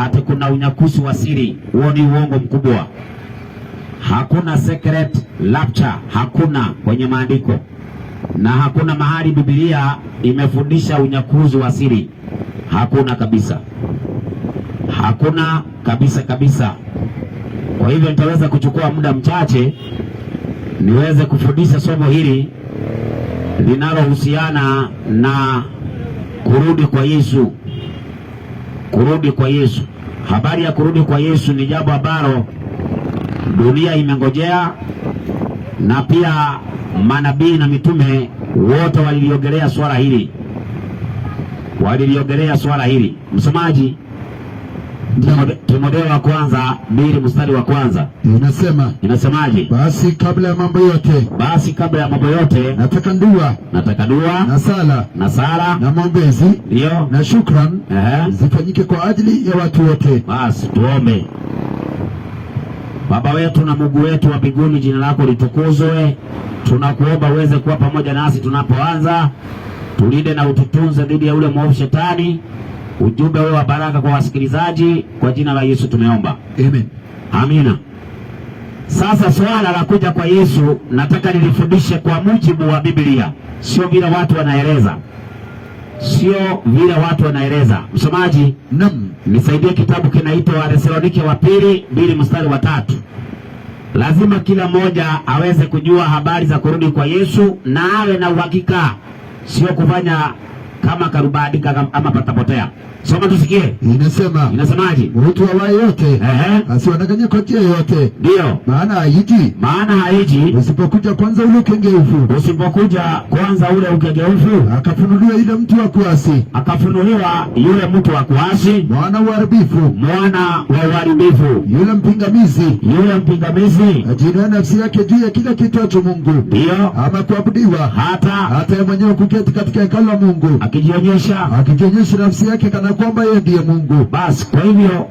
ati kuna unyakuzi wa siri. Huo ni uongo mkubwa. Hakuna secret rapture, hakuna kwenye maandiko, na hakuna mahali Biblia imefundisha unyakuzi wa siri. Hakuna kabisa, hakuna kabisa kabisa. Kwa hivyo nitaweza kuchukua muda mchache niweze kufundisha somo hili linalohusiana na kurudi kwa Yesu. Kurudi kwa Yesu. Habari ya kurudi kwa Yesu ni jambo ambalo dunia imengojea, na pia manabii na mitume wote waliliongelea swala hili. Waliliongelea swala hili. Msomaji, Timotheo wa kwanza 2 mstari wa kwanza. Inasemaje? Basi kabla ya mambo yote nataka dua na sala na maombezi ndio na shukran zifanyike kwa ajili ya watu wote. Basi tuombe. Baba wetu na Mungu wetu wa mbinguni, jina lako litukuzwe. Tunakuomba uweze kuwa pamoja nasi tunapoanza. Tulinde na ututunze dhidi ya ule mwovu shetani. Ujumbe wa baraka kwa wasikilizaji, kwa jina la Yesu tumeomba. Amen. Amina. Sasa swala la kuja kwa Yesu nataka nilifundishe kwa mujibu wa Biblia, sio vile watu wanaeleza. Sio vile watu wanaeleza. Msomaji, nisaidie kitabu kinaitwa Wathesalonike wa pili 2 mstari wa 3. Lazima kila mmoja aweze kujua habari za kurudi kwa Yesu na awe na uhakika, sio kufanya kama karubadika ama patapotea. Soma tusikie. Inasemaje? Mtu awaye yote asiwadanganye kwa njia yote. Ndio. Maana haiji usipokuja kwanza ule ukengeufu akafunuliwa yule mtu wa kuasi, mwana wa uharibifu, yule mpingamizi ajinua nafsi yake juu ya kila kiitwacho Mungu, ndio, ama kuabudiwa, hata yeye mwenyewe kuketi katika hekalu la Mungu, akijionyesha nafsi yake kana kwamba yeye ndiye Mungu. Basi kwa hivyo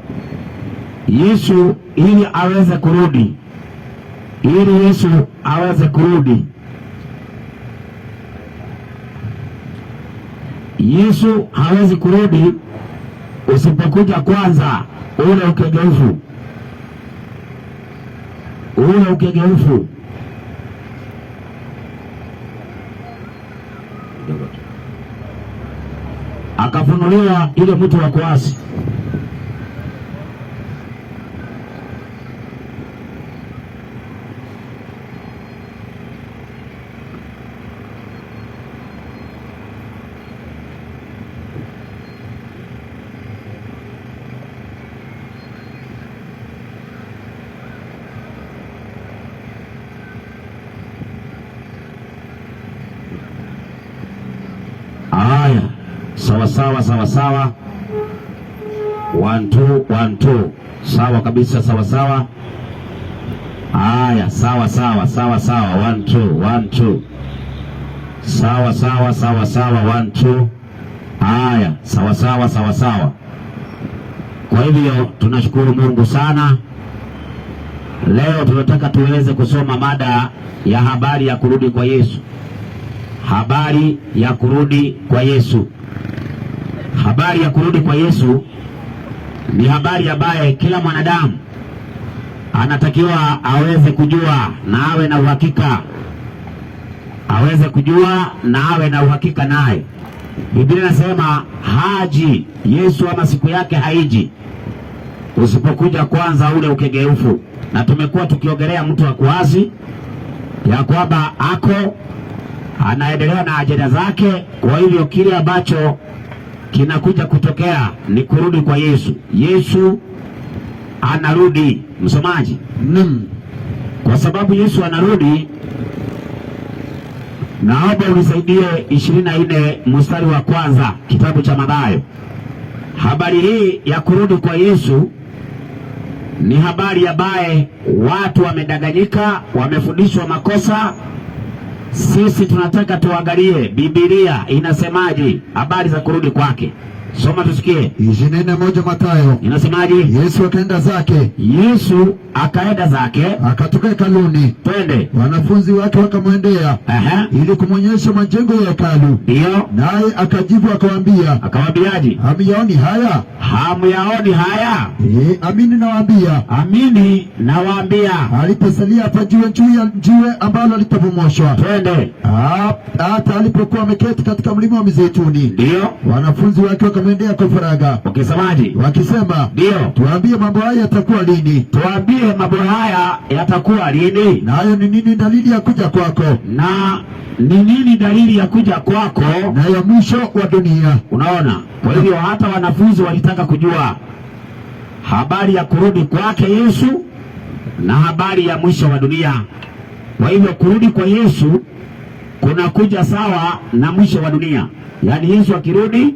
Yesu ili aweze kurudi, Yesu hawezi kurudi usipokuja kwanza ule ukengeufu. Akafunuliwa ile mtu wa kuasi. Haya. Sawa. 1 2. Sawa kabisa, sawa. Haya, sawa. 1 2. Sawa. 1 2. Haya, sawa. Kwa hivyo tunashukuru Mungu sana. Leo tunataka tuweze kusoma mada ya habari ya kurudi kwa Yesu. Habari ya kurudi kwa Yesu. Habari ya kurudi kwa Yesu ni habari ambaye kila mwanadamu anatakiwa aweze kujua na awe na uhakika, naye. Biblia inasema haji Yesu ama siku yake haiji usipokuja kwanza ule ukengeufu. Na tumekuwa tukiongelea mtu wa kuasi ya kwamba anaendelea na ajenda zake. Kwa hivyo kile ambacho kinakuja kutokea ni kurudi kwa Yesu. Yesu anarudi. Msomaji, kwa sababu Yesu anarudi, naomba unisaidie 24 mstari wa kwanza kitabu cha Mathayo. Habari hii ya kurudi kwa Yesu ni habari ambaye watu wamedanganyika, wamefundishwa makosa. Sisi tunataka tuangalie Biblia inasemaje habari za kurudi kwake. Soma tusikie. 21 Mathayo. Inasemaje? Yesu akaenda zake. Yesu akaenda zake. Akatoka hekaluni. Twende. Wanafunzi wake wakamwendea ili kumwonyesha majengo ya hekalu. Ndio. Naye akajibu akawaambia. Akawaambiaje? Hamyaoni haya? Hamyaoni haya? Amini nawaambia. Amini nawaambia. Aliposalia hapa jiwe juu ya jiwe ambalo litabomoshwa. Twende. Hata alipokuwa ameketi katika mlima wa Mizeituni. Ndio. Wanafunzi wake wakamwendea kwa faraga. Ukisemaje? Wakisema, ndio, tuambie mambo haya yatakuwa lini? Tuambie mambo haya yatakuwa lini? Nayo ni nini dalili ya kuja kwako? Na ni nini dalili ya kuja kwako? Na ya mwisho wa dunia. Unaona? Kwa hivyo hata wanafunzi walitaka kujua habari ya kurudi kwake Yesu na habari ya mwisho wa dunia. Kwa hivyo kurudi kwa Yesu kuna kuja sawa na mwisho wa dunia. Yaani Yesu akirudi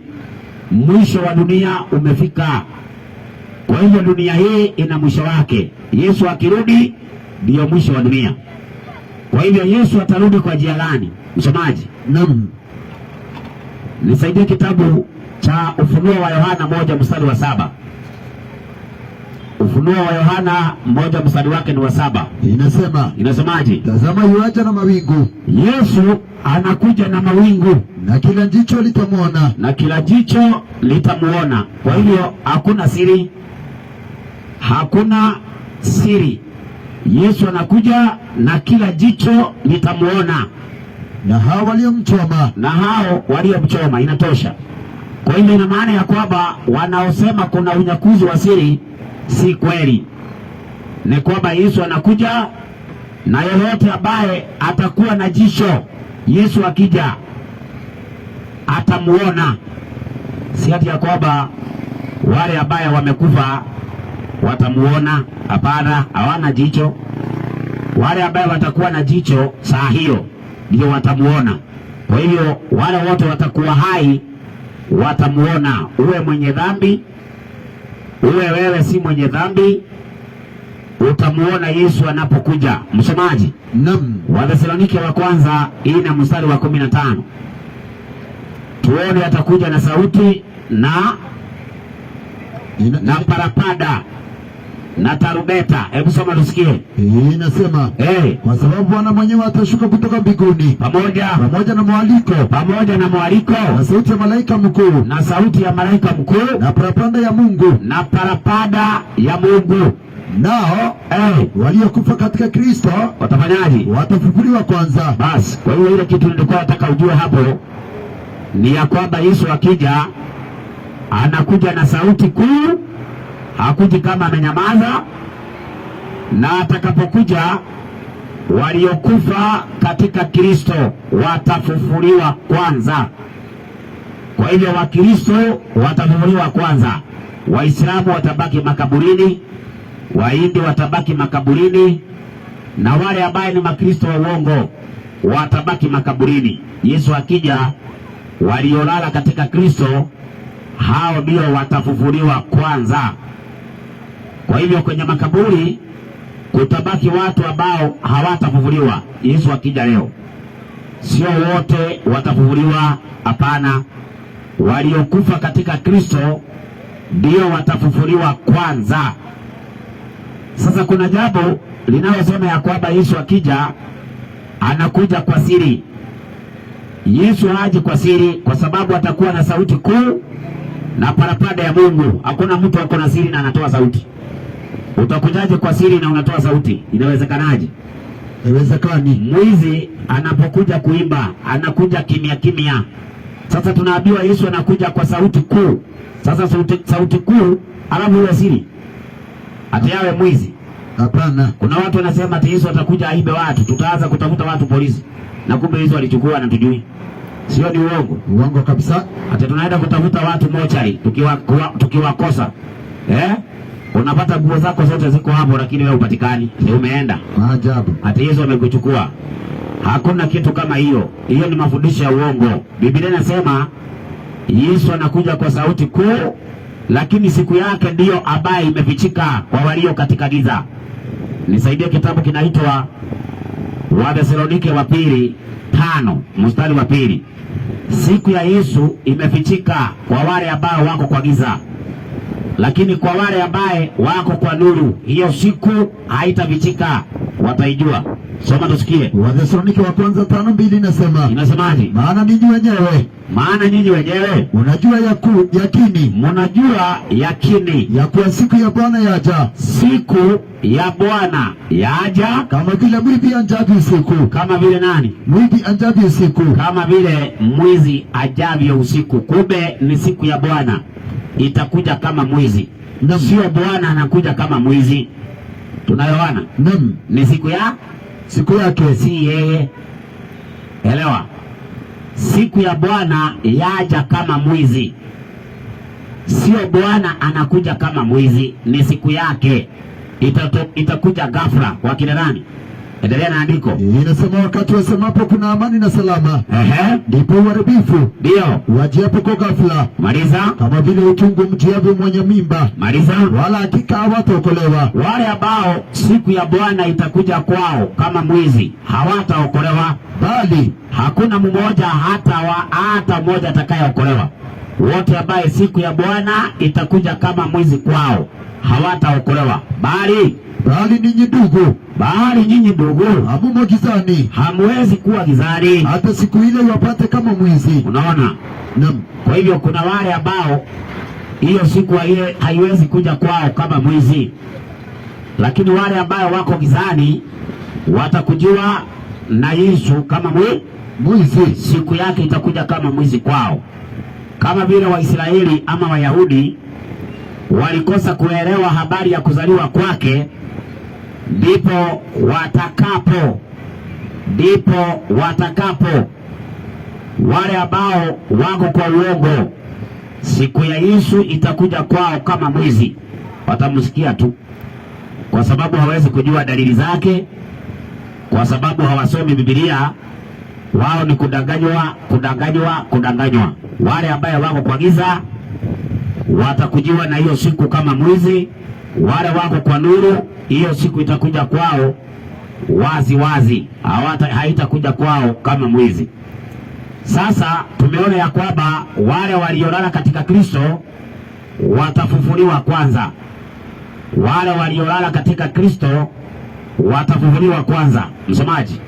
mwisho wa dunia umefika. Kwa hivyo dunia hii ina mwisho wake. Yesu akirudi ndio mwisho wa dunia. Kwa hivyo Yesu atarudi kwa njia gani? Msomaji. Naam. Nisaidie kitabu cha Ufunuo wa Yohana 1:7. Ufunuo wa Yohana 1 mstari wake ni wa 7. Inasemaje? Tazama yuaja na mawingu. Yesu anakuja na mawingu. Na kila jicho litamwona. Na kila jicho litamuona. Kwa hivyo hakuna siri. Hakuna siri. Yesu anakuja na kila jicho litamuona. Na hao waliomchoma. Na hao waliomchoma, inatosha. Kwa hivyo ina maana ya kwamba wanaosema kuna unyakuzi wa siri si kweli. Ni kwamba Yesu anakuja na yeyote ambaye atakuwa na jicho, Yesu akija atamuona. Si hati ya kwamba wale ambaye wamekufa watamuona. Hapana, hawana jicho. Wale ambaye watakuwa na jicho saa hiyo ndio watamuona. Kwa hivyo wale wote watakuwa hai watamuona. Uwe mwenye dhambi, uwe wewe si mwenye dhambi, utamuona Yesu anapokuja. Msomaji. Naam. Wathesalonike wa kwanza 4 mstari wa 15. Tuone atakuja na sauti na parapada na tarubeta. Hebu soma tusikie. Inasema, kwa sababu Bwana mwenyewe atashuka kutoka mbinguni pamoja na mwaliko na sauti ya malaika mkuu na parapanda ya Mungu. Nao waliokufa katika Kristo watafanyaje? Watafufuliwa kwanza. Basi kwa hiyo ile kitu nilikuwa nataka ujue hapo ni ya kwamba Yesu akija anakuja na sauti kuu. Hakuji kama amenyamaza. Na atakapokuja waliokufa katika Kristo watafufuliwa kwanza. Kwa hivyo Wakristo watafufuliwa kwanza. Waislamu watabaki makaburini, Wahindi watabaki makaburini, na wale ambaye ni Makristo wa uongo watabaki makaburini. Yesu akija, waliolala katika Kristo hao ndio watafufuliwa kwanza. Kwa hivyo kwenye makaburi kutabaki watu ambao hawatafufuliwa Yesu akija leo. Sio wote watafufuliwa, hapana. Waliokufa katika Kristo ndio watafufuliwa kwanza. Sasa kuna jambo linalosema ya kwamba Yesu akija anakuja kwa siri. Yesu haji kwa siri kwa sababu atakuwa na sauti kuu na parapanda ya Mungu. Hakuna mtu ako na siri na anatoa sauti. Utakujaje kwa siri na unatoa sauti? Inawezekanaje? Haiwezekani. Mwizi anapokuja kuimba anakuja kimya kimya. Sasa tunaambiwa Yesu anakuja kwa sauti kuu. Sasa sauti kuu alafu iwe siri. Ati yawe mwizi? Hapana. Kuna watu wanasema ati Yesu atakuja aibe watu, tutaanza kutafuta watu polisi. Na kumbe Yesu alichukua na tujui. Sio ni uongo? Uongo kabisa. Ati tunaenda kutafuta watu mochari tukiwakosa. Unapata nguo zako zote ziko hapo lakini wewe upatikani. Ndio umeenda. Maajabu. Ati Yesu amekuchukua. Hakuna kitu kama hiyo. Hiyo ni mafundisho ya uongo. Biblia inasema Yesu anakuja kwa sauti kuu, lakini siku yake ndiyo ambaye imefichika kwa walio katika giza. Nisaidie kitabu kinaitwa Wathesalonike wa pili 5 mstari wa 2. siku ya Yesu imefichika kwa wale ambao wako kwa giza, lakini kwa wale ambaye wako kwa nuru, hiyo siku haitafichika, wataijua. Soma tusikie. Wathesalonike wa kwanza 5:2 inasema. Inasemaje? Maana ninyi wenyewe mnajua yakini ya kuwa siku ya Bwana yaja. Siku ya Bwana yaja kama vile mwivi anjavyo usiku. Kama vile nani? Mwivi anjavyo usiku. Kama vile mwizi ajavyo usiku. Kumbe ni siku ya Bwana itakuja kama mwizi. Sio Bwana anakuja kama mwizi. Tunaelewana? Ni siku yake, si yeye. Elewa, siku ya Bwana yaja kama mwizi, sio Bwana anakuja kama mwizi. Ni siku yake, itakuja ghafla. Kwa kina nani? Endelea na andiko. Inasema wakati wasemapo kuna amani na salama, ndipo uharibifu ndio wajiapo kwa ghafla. Maliza. Kama vile utungu mjiavyo mwenye mimba. Maliza. Wala hakika hawataokolewa. Wale ambao siku ya Bwana itakuja kwao kama mwizi hawataokolewa, bali hakuna mmoja hata mmoja atakayeokolewa. Wote ambaye siku ya Bwana itakuja kama mwizi kwao hawataokolewa, bali nyinyi ndugu, hamumo gizani, hamwezi kuwa gizani hata siku ile wapate kama mwizi. Unaona? Kwa hivyo kuna wale ambao hiyo siku ile haiwezi kuja kwao kama mwizi, lakini wale ambao wako gizani watakujua na Yesu kama mwizi. Siku yake itakuja kama mwizi kwao, kama vile Waisraeli ama Wayahudi walikosa kuelewa habari ya kuzaliwa kwake, ndipo watakapo wale ambao wako kwa uongo, siku ya Yesu itakuja kwao kama mwizi. Watamsikia tu, kwa sababu hawezi kujua dalili zake, kwa sababu hawasomi Biblia. Wao ni kudanganywa. Wale ambao wako kwa giza watakujiwa na hiyo siku kama mwizi. Wale wako kwa nuru, hiyo siku itakuja kwao wazi, haitakuja kwao kama mwizi. Sasa tumeona ya kwamba wale waliolala katika Kristo watafufuliwa kwanza. Wale waliolala katika Kristo watafufuliwa kwanza. Msomaji,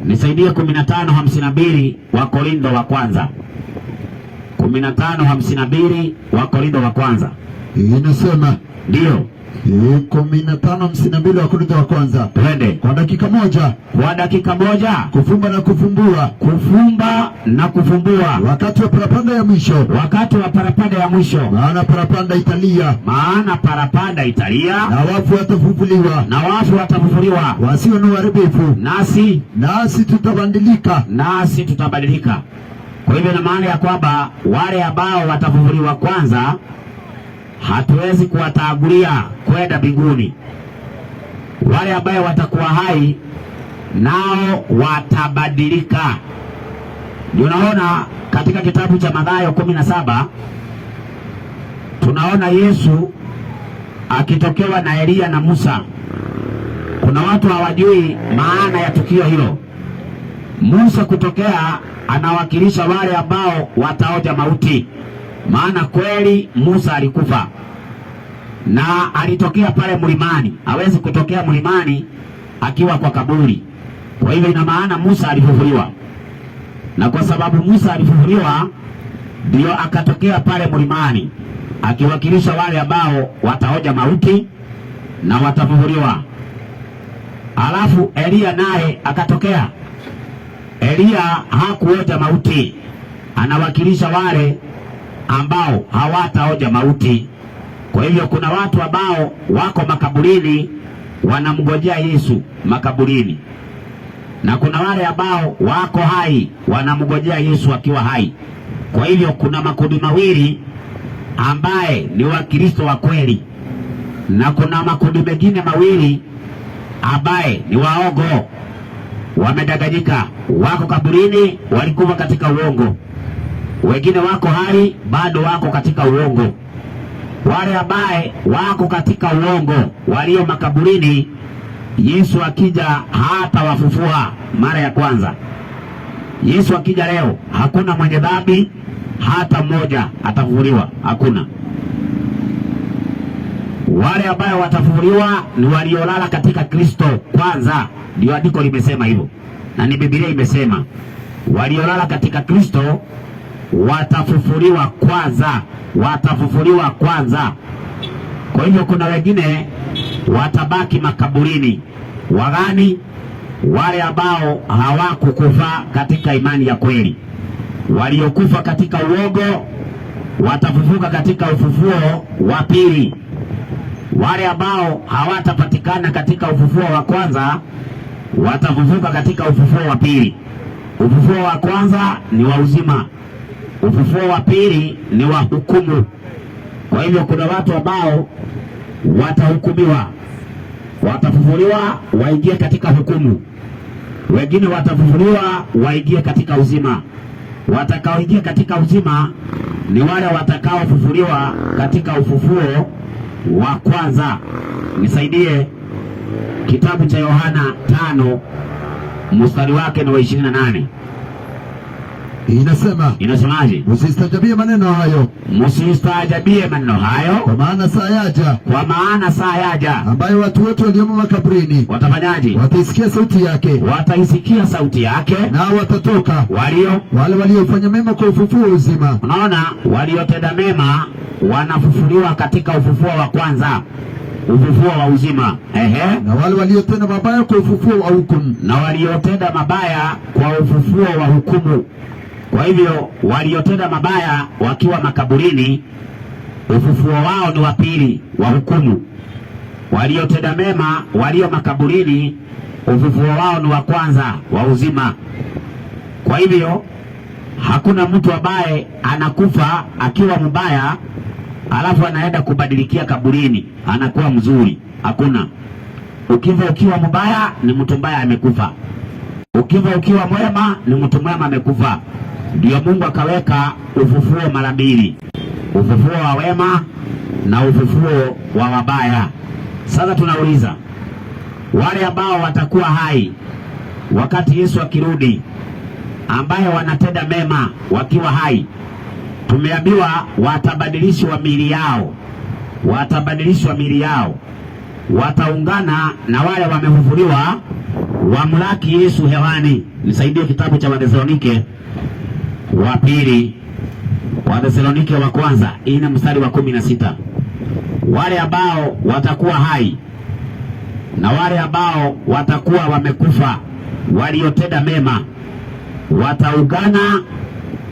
nisaidie 15:52 wa Korintho wa kwanza. 15:52 wa Korintho wa kwanza. Inasema ndio 15:52 wa Korintho wa kwanza. Twende. Kwa dakika moja kufumba na kufumbua wakati wa parapanda ya mwisho, maana parapanda italia na wafu watafufuliwa wasio na uharibifu, nasi tutabadilika. Kwa hivyo na maana ya kwamba wale ambao watafufuliwa kwanza hatuwezi kuwatagulia kwenda mbinguni. Wale ambao watakuwa hai nao watabadilika. Ndio naona katika kitabu cha Mathayo 17 tunaona Yesu akitokewa na Elia na Musa. Kuna watu hawajui maana ya tukio hilo. Musa kutokea anawakilisha wale ambao wataoja mauti, maana kweli Musa alikufa na alitokea pale mlimani. Hawezi kutokea mlimani akiwa kwa kaburi. Kwa hivyo ina maana Musa alifufuliwa, na kwa sababu Musa alifufuliwa ndio akatokea pale mlimani akiwakilisha wale ambao wataoja mauti na watafufuliwa. Alafu Elia naye akatokea. Elia hakuoja mauti, anawakilisha wale ambao hawataoja mauti. Kwa hivyo kuna watu ambao wako makaburini wanamngojea Yesu makaburini, na kuna wale ambao wako hai wanamngojea Yesu akiwa hai. Kwa hivyo kuna makundi mawili ambaye ni Wakristo wa kweli, na kuna makundi mengine mawili ambaye ni waongo, wamedanganyika, wako kaburini, walikufa katika uongo. Wengine wako hai, bado wako katika uongo. Wale ambaye wako katika uongo, walio makaburini, Yesu akija hata wafufua mara ya kwanza. Yesu akija leo, hakuna mwenye dhambi hata mmoja atafufuliwa, hakuna. Wale ambao watafufuliwa ni waliolala katika Kristo kwanza. Ndio andiko limesema hivyo, na ni Biblia imesema waliolala katika Kristo watafufuliwa kwanza, watafufuliwa kwanza. Kwa hivyo kuna wengine watabaki makaburini. Wagani? Wale ambao hawakukufa katika imani ya kweli. Waliokufa katika uongo watafufuka katika ufufuo wa pili. Wale ambao hawatapatikana katika ufufuo wa kwanza watafufuka katika ufufuo wa pili. Ufufuo wa kwanza ni wa uzima, ufufuo wa pili ni wa hukumu. Kwa hivyo kuna watu ambao watahukumiwa, watafufuliwa waingie katika hukumu. Wengine watafufuliwa waingie katika uzima. Watakaoingia katika uzima ni wale watakaofufuliwa katika ufufuo wa kwanza. Nisaidie kitabu cha Yohana 5 mstari wake ni wa 28. Inasemaje? Msistaajabie maneno hayo. Msistaajabie maneno hayo. Kwa maana saa yaja ambayo watu wote waliomo makaburini watafanyaje? Wataisikia sauti yake. Wataisikia sauti yake. Nao watatoka wale waliofanya mema kwa ufufuo uzima. Unaona, waliotenda mema wanafufuliwa katika ufufuo wa kwanza, ufufuo wa uzima. Na wale waliotenda mabaya kwa ufufuo wa hukumu. Na waliotenda mabaya kwa ufufuo wa hukumu. Kwa hivyo waliotenda mabaya wakiwa makaburini, ufufuo wao ni wa pili, wa hukumu. Waliotenda mema walio makaburini, ufufuo wao ni wa kwanza, wa uzima. Kwa hivyo hakuna mtu ambaye anakufa akiwa mbaya alafu anaenda kubadilikia kaburini anakuwa mzuri. Hakuna. Ukifa ukiwa mbaya ni mtu mbaya amekufa. Ukifa ukiwa mwema ni mtu mwema amekufa. Ndio Mungu akaweka ufufuo mara mbili, ufufuo wa wema na ufufuo wa wabaya. Sasa tunauliza, wale ambao watakuwa hai wakati Yesu akirudi, ambaye wanatenda mema wakiwa hai, tumeambiwa watabadilishwa miili yao, watabadilishwa miili yao, wataungana na wale wamefufuliwa wamlaki Yesu hewani. Nisaidie kitabu cha Wathesalonike wa pili, Wathesalonike wa kwanza 4 mstari wa 16. Wale ambao watakuwa hai na wale ambao watakuwa wamekufa waliotenda mema wataungana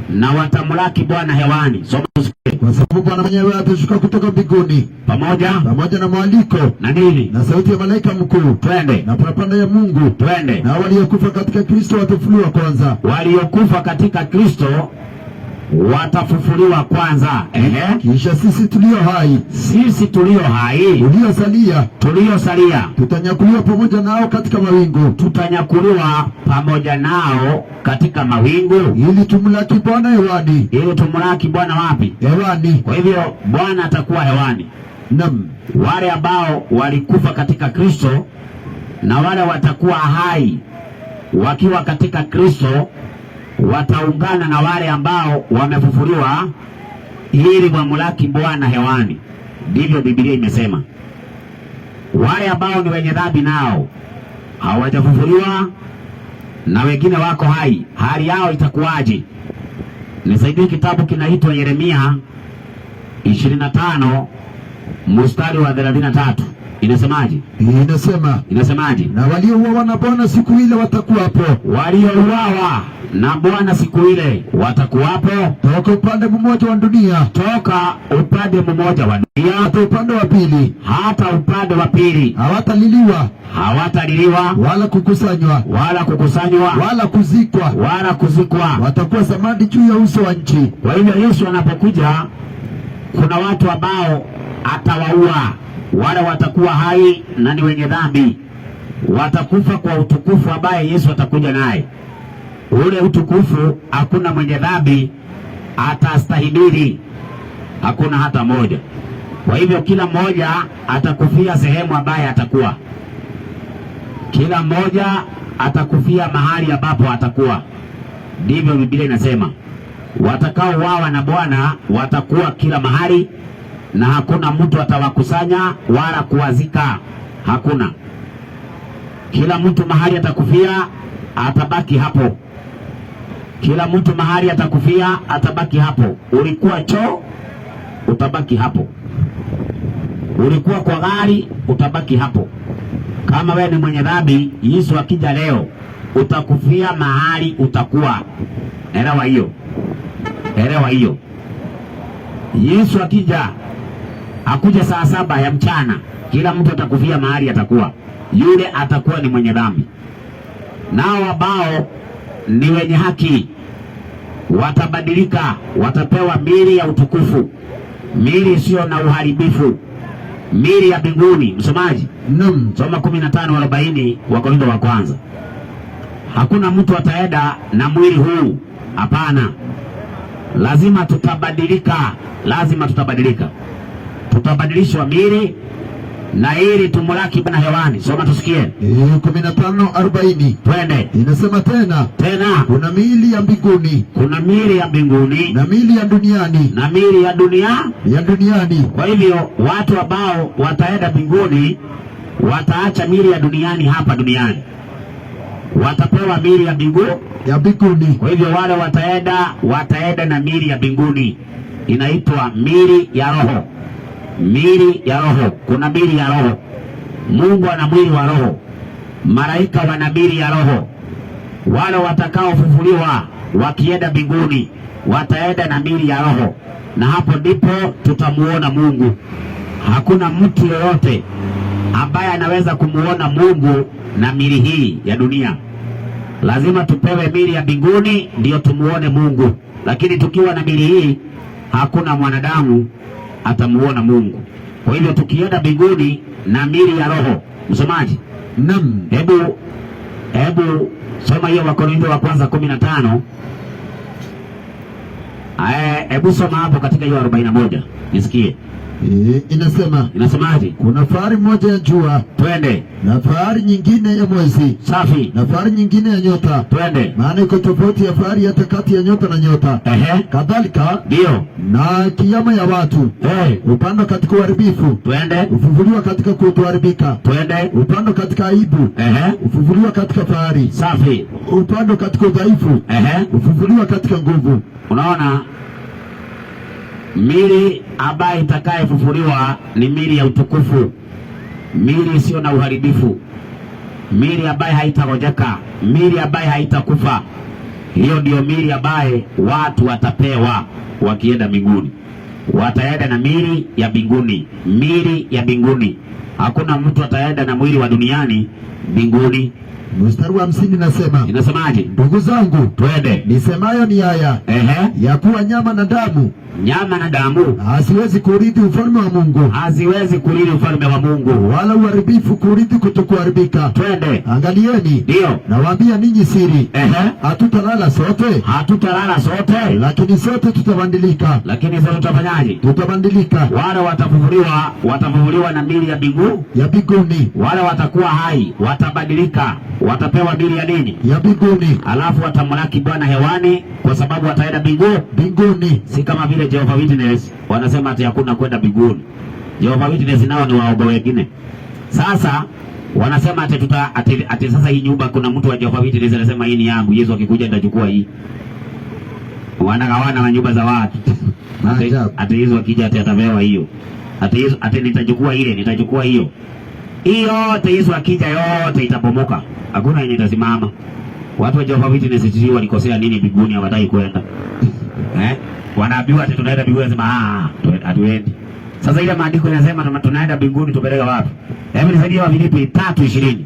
na watamlaki Bwana hewani. Soma usikie. Kwa sababu Bwana mwenyewe atashuka kutoka mbinguni pamoja na mwaliko na nini? Na sauti ya malaika mkuu. Twende. Na parapanda ya Mungu. Twende. Na waliokufa katika Kristo watafufuliwa kwanza. Waliokufa katika Kristo watafufuliwa kwanza. Kisha sisi tulio hai tuliosalia tutanyakuliwa pamoja nao katika mawingu. Tutanyakuliwa pamoja nao katika mawingu ili tumlaki Bwana hewani. Ili tumlaki Bwana wapi? Hewani. Kwa hivyo Bwana atakuwa hewani. Naam. Wale ambao walikufa katika Kristo na wale watakuwa hai wakiwa katika Kristo wataungana na wale ambao wamefufuliwa ili wamlaki Bwana hewani. Ndivyo Biblia imesema. Wale ambao ni wenye dhambi nao hawajafufuliwa na wengine wako hai, hali yao itakuwaje? Nisaidie kitabu kinaitwa Yeremia 25 mstari wa 33. Inasemaje? Inasemaje? Na waliouawa na Bwana siku ile watakuwapo. Waliouawa na Bwana siku ile watakuwapo toka upande mmoja wa dunia, toka upande mmoja wa dunia hata upande wa pili, hata upande wa pili. Hawataliliwa wala kukusanywa wala kuzikwa. Watakuwa samadi juu ya uso wa nchi. Kwa hivyo Yesu anapokuja, kuna watu ambao atawaua. Wale watakuwa hai na ni wenye dhambi watakufa kwa utukufu ambaye Yesu atakuja naye. Ule utukufu hakuna mwenye dhambi atastahimili, hakuna hata moja. Kwa hivyo kila mmoja atakufia sehemu ambaye atakuwa, kila mmoja atakufia mahali ambapo atakuwa. Ndivyo Biblia inasema. Watakao wawa na Bwana watakuwa kila mahali, na hakuna mtu atawakusanya wala kuwazika. Hakuna. Kila mtu mahali atakufia atabaki hapo. Kila mtu mahali atakufia atabaki hapo. Ulikuwa choo, utabaki hapo. Ulikuwa kwa gari, utabaki hapo. Kama wewe ni mwenye dhambi, Yesu akija leo utakufia mahali utakuwa. Elewa hiyo. Elewa hiyo. Yesu akija, akuja saa 7 ya mchana, kila mtu atakufia mahali atakuwa. Yule atakuwa ni mwenye dhambi. Nao ambao ni wenye haki watabadilika, watapewa mili ya utukufu, mili isiyo na uharibifu, mili ya mbinguni. Msomaji? Soma 15:40 Wakorintho wa kwanza. Hakuna mtu ataenda na mwili huu. Hapana. Lazima tutabadilika. Lazima tutabadilika. Tutabadilishwa mili na ili tumulaki Bwana hewani. Soma tusikie. 15:40. Twende. Inasema tena. Kuna miili ya mbinguni. Kuna miili ya mbinguni. Na miili ya duniani. Na miili ya duniani. Kwa hivyo watu ambao wataenda mbinguni wataacha miili ya duniani hapa duniani. Watapewa miili ya mbinguni. Kwa hivyo wale wataenda na miili ya mbinguni. Inaitwa miili ya roho. Mili ya roho. Kuna mili ya roho. Mungu ana mwili wa roho. Malaika wana mili ya roho. Wale watakaofufuliwa wakienda mbinguni wataenda na mili ya roho, na hapo ndipo tutamuona Mungu. Hakuna mtu yoyote ambaye anaweza kumuona Mungu na mili hii ya dunia. Lazima tupewe mili ya mbinguni ndio tumuone Mungu. Lakini tukiwa na mili hii hakuna mwanadamu atamuona Mungu. Kwa hivyo tukienda mbinguni na mili ya roho. Msomaji? Hebu soma hiyo Wakorintho wa kwanza 15. Hebu soma hapo katika hiyo 41. Nisikie. Inasemaje? Kuna fahari moja ya jua. Twende. Na fahari nyingine ya mwezi. Safi. Na fahari nyingine ya nyota. Twende. Maana iko tofauti ya fahari hata kati ya nyota na nyota. Kadhalika ndio na kiyama ya watu. Upando katika uharibifu. Twende. Ufufuliwa katika kutoharibika. Twende. Upando katika aibu. Ufufuliwa katika fahari. Safi. Upando katika udhaifu. Ufufuliwa katika nguvu. Unaona? Mili ambayo itakayefufuliwa ni mili ya utukufu, mili isiyo na uharibifu, mili ambayo haitagojeka, mili ambayo haitakufa. Hiyo ndio mili ambayo watu watapewa wakienda mbinguni. Wataenda na mili ya mbinguni, mili ya mbinguni. Hakuna mtu ataenda na mwili wa duniani mbinguni. Mstari wa 50 inasemaje? Ndugu zangu, twende. Nisemayo ni haya, ya kuwa nyama na damu haziwezi kurithi ufalme wa Mungu. Haziwezi kurithi ufalme wa Mungu. Wala uharibifu kurithi kutokuharibika. Twende. Angalieni. Ndio. Nawaambia ninyi siri. Hatutalala sote. Hatutalala sote. Lakini sote tutabadilika. Lakini sote tutafanyaje? Tutabadilika. Wale watafufuliwa na mili ya mbinguni. Wale watakuwa hai watabadilika. Watapewa mili ya nini? Ya mbinguni. Alafu watamlaki Bwana hewani kwa sababu wataenda mbinguni. Si kama vile Jehovah Witness wanasema ati hakuna kwenda mbinguni. Jehovah Witness nao ni waoga wengine. Sasa wanasema ati sasa hii nyumba kuna mtu wa Jehovah Witness anasema hii ni yangu. Yesu akikuja nitachukua hii. Wanagawana na nyumba za watu. Ati Yesu akija atapewa hiyo. Ati nitachukua ile, nitachukua hiyo. Yote Yesu akija yote itabomoka. Hakuna yenye itasimama. Watu wa Jehovah Witness sisi walikosea nini mbinguni hawataki kwenda? Wanaambiwa ati tunaenda mbinguni, nasema hatuendi. Sasa ile maandiko yanasema tunaenda mbinguni tupeleke wapi? Hebu nisaidie wa Filipi 3:20.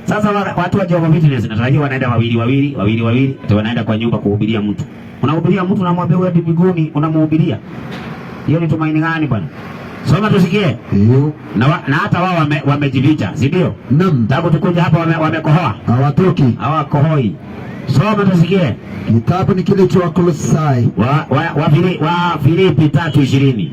Sasa watu wa Jehovah Witness natarajia wanaenda wawili, ati wanaenda kwa nyumba kuhubiria mtu. Unahubiria mtu unamwambia wewe mbinguni unamhubiria. Hiyo ni tumaini gani bwana? Soma tusikie. Na hata wao wamejificha, si ndio? Naam. Tangu tukuja hapa wamekohoa. Hawatoki. Hawakohoi. Soma tusikie. Kitabu ni kile cha Wakolosai wa Filipi 3:20.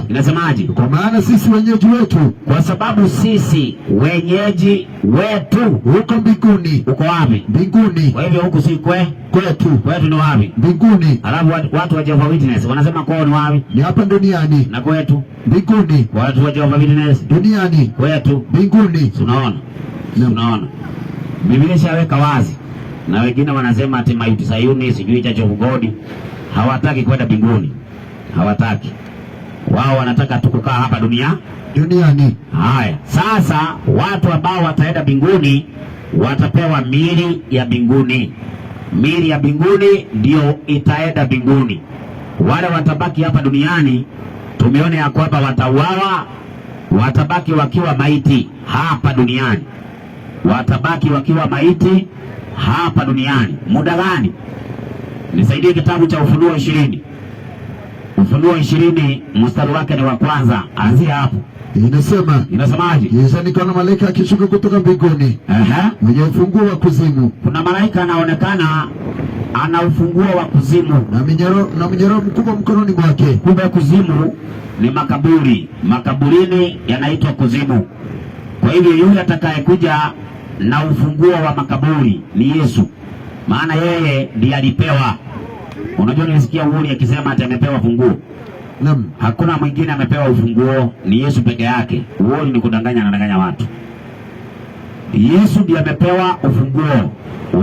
Inasemaje? Kwa maana sisi wenyeji wetu, kwa sababu sisi wenyeji wetu huko mbinguni. Uko wapi? Mbinguni. Kwa hivyo huku si kwetu ni wapi? Mbinguni. Alafu watu wa Jehovah Witness wanasema kwao ni wapi? Ni hapa duniani. Na kwetu mbinguni. Watu wa Jehovah Witness duniani, kwetu mbinguni. Unaona Biblia ishaweka wazi, na wengine wanasema ati Mount Sayuni sijui Church of God. Hawataki kwenda mbinguni, hawataki. Wao wanataka tu kukaa hapa duniani. Haya, sasa watu ambao wataenda mbinguni watapewa miili ya mbinguni. Miili ya mbinguni ndio itaenda mbinguni. Wale watabaki hapa duniani, tumeona ya kwamba watauawa, watabaki wakiwa maiti hapa duniani. Watabaki wakiwa maiti hapa duniani. Muda gani? Nisaidie kitabu cha Ufunuo 20. Ufunuo 20 mstari wake ni wa kwanza. Anzia hapo. Inasemaje? Kisha nikaona malaika akishuka kutoka mbinguni, mwenye ufunguo wa kuzimu. Kuna malaika anaonekana ana ufunguo wa kuzimu na minyororo mkubwa mkononi mwake. Kumbe kuzimu ni makaburi. Makaburini yanaitwa kuzimu. Kwa hivyo yule atakayekuja na ufunguo wa makaburi ni Yesu, maana yeye ndiye alipewa. Unajua, nilisikia Uhuru akisema ati amepewa funguo. Hakuna mwingine amepewa ufunguo, ni Yesu peke yake. Uhuru ni kudanganya, anadanganya watu. Yesu ndiye amepewa ufunguo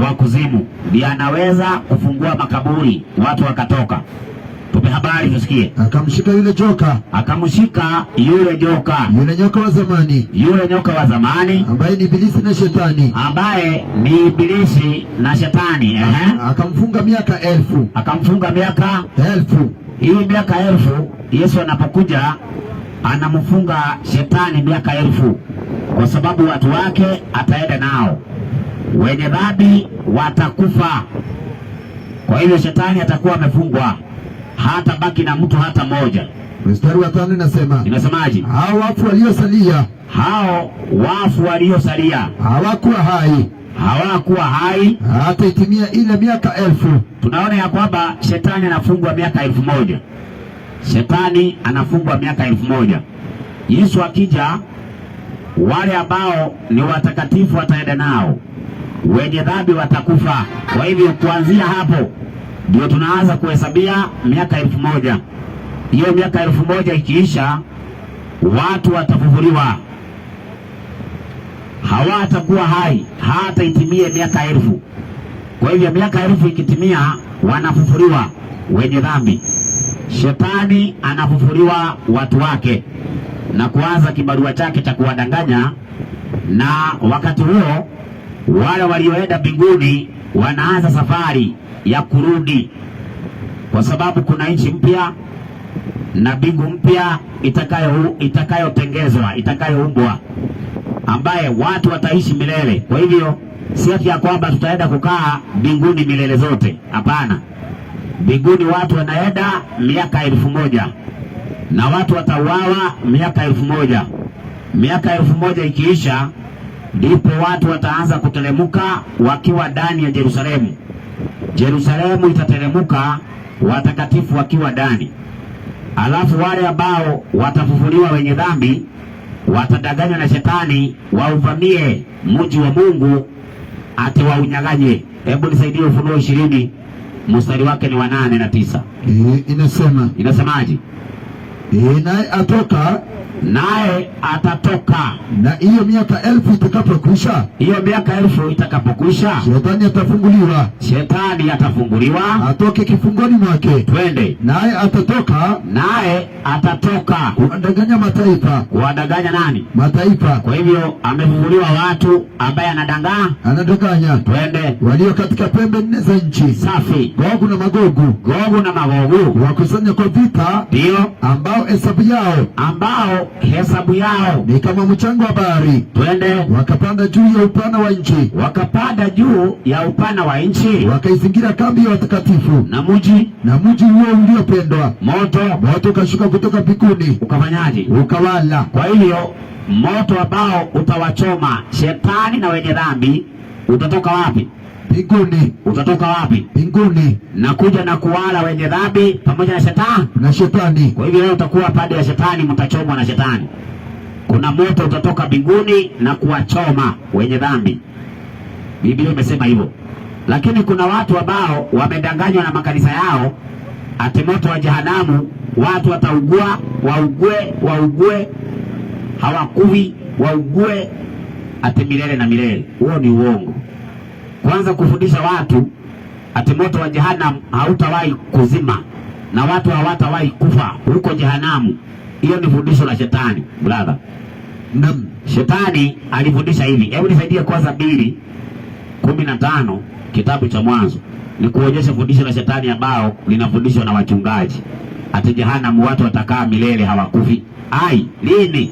wa kuzimu, ndiye anaweza kufungua makaburi watu wakatoka. Tupe habari tusikie. Akamshika yule joka. Yule nyoka wa zamani, ambaye ni Ibilisi na Shetani. Akamfunga miaka 1000. Hii miaka 1000, Yesu anapokuja anamfunga Shetani miaka 1000, kwa sababu watu wake ataenda nao. Wenye dhambi watakufa. Kwa hivyo Shetani atakuwa amefungwa, hata baki na mtu hata mmoja. Mstari wa 5 inasemaje? Hao wafu waliosalia hawakuwa hai hata itimia ile miaka 1000. Tunaona ya kwamba Shetani anafungwa miaka 1000. Shetani anafungwa miaka 1000. Yesu akija, wale ambao ni watakatifu wataenda nao, wenye dhambi watakufa. Kwa hivyo kuanzia hapo ndio tunaanza kuhesabia miaka 1000. Hiyo miaka 1000 ikiisha, watu watafufuliwa. Hawatakuwa hai hata itimie miaka 1000. Kwa hivyo miaka 1000 ikitimia, wanafufuliwa wenye dhambi. Shetani anafufuliwa watu wake na kuanza kibarua chake cha kuwadanganya, na wakati huo wale walioenda mbinguni wanaanza safari ya kurudi, kwa sababu kuna nchi mpya na mbingu mpya itakayotengezwa, itakayoumbwa, ambaye watu wataishi milele. Kwa hivyo si ati ya kwamba tutaenda kukaa mbinguni milele zote. Hapana. Mbinguni watu wanaenda miaka 1000 na watu watauawa miaka 1000. Miaka 1000 ikiisha, ndipo watu wataanza kutelemuka wakiwa ndani ya Yerusalemu. Yerusalemu itateremka, watakatifu wakiwa ndani. Alafu wale ambao watafufuliwa wenye dhambi watadanganywa na Shetani wauvamie mji wa Mungu ati waunyaganye. Hebu nisaidie Ufunuo 20 mstari wake ni wa 8 na 9. Inasemaje? Naye atatoka na hiyo miaka 1000 itakapokwisha. Shetani atafunguliwa atoke kifungoni mwake. Twende. Naye atatoka kuwadanganya mataifa. Kuwadanganya nani? Mataifa. Kwa hivyo amefunguliwa watu ambaye anadanganya. Twende. Walio katika pembe 4 za nchi. Safi. Gogu na Magogu wakusanya kwa vita, ndio ambao hesabu yao ni kama mchanga wa bahari. Twende. Wakapanda juu ya upana wa nchi, wakaizingira kambi ya watakatifu na mji huo uliopendwa. Moto ukashuka kutoka mbinguni, ukafanyaje? Ukawala. Kwa hiyo moto ambao utawachoma Shetani na wenye dhambi utatoka wapi? mbinguni. Utatoka wapi? Mbinguni. Na kuja na kuwala wenye dhambi pamoja na shetani. Kwa hivyo leo utakuwa pande ya shetani, mtachomwa na shetani. Kuna moto utatoka mbinguni na kuwachoma wenye dhambi. Biblia imesema hivyo. Lakini kuna watu ambao wamedanganywa na makanisa yao, ati moto wa jehanamu watu wataugua, waugue, hawakuvi, waugue ati milele na milele. Huo ni uongo. Kwanza kufundisha watu ati moto wa jehanamu hautawahi kuzima na watu hawatawahi kufa huko jehanamu, hiyo ni fundisho la shetani, brother. Shetani alifundisha hivi. Hebu nisaidie kwanza 2:15 kitabu cha Mwanzo. Ni kuonyesha fundisho la shetani ambao linafundishwa na wachungaji. Ati jehanamu watu watakaa milele hawakufi. Ai, lini?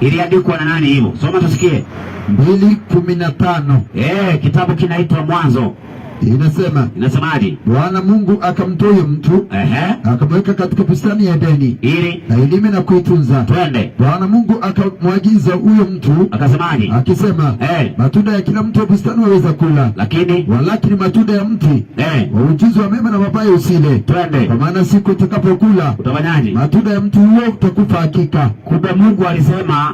Iliandikwa na nani hivyo? Soma tusikie. 2:15. Kitabu kinaitwa Mwanzo. Inasemaje? Bwana Mungu akamtoa mtu, akamweka katika bustani ya Edeni ili ailime na kuitunza. Twende. Bwana Mungu akamwagiza huyo mtu, akasemaje? Akisema, matunda ya kila mti wa bustani waweza kula, lakini matunda ya mti wa ujuzi wa mema na mabaya usile. Twende. Kwa maana siku utakapokula utafanyaje? Matunda ya mti huo utakufa hakika. Kumbe Mungu alisema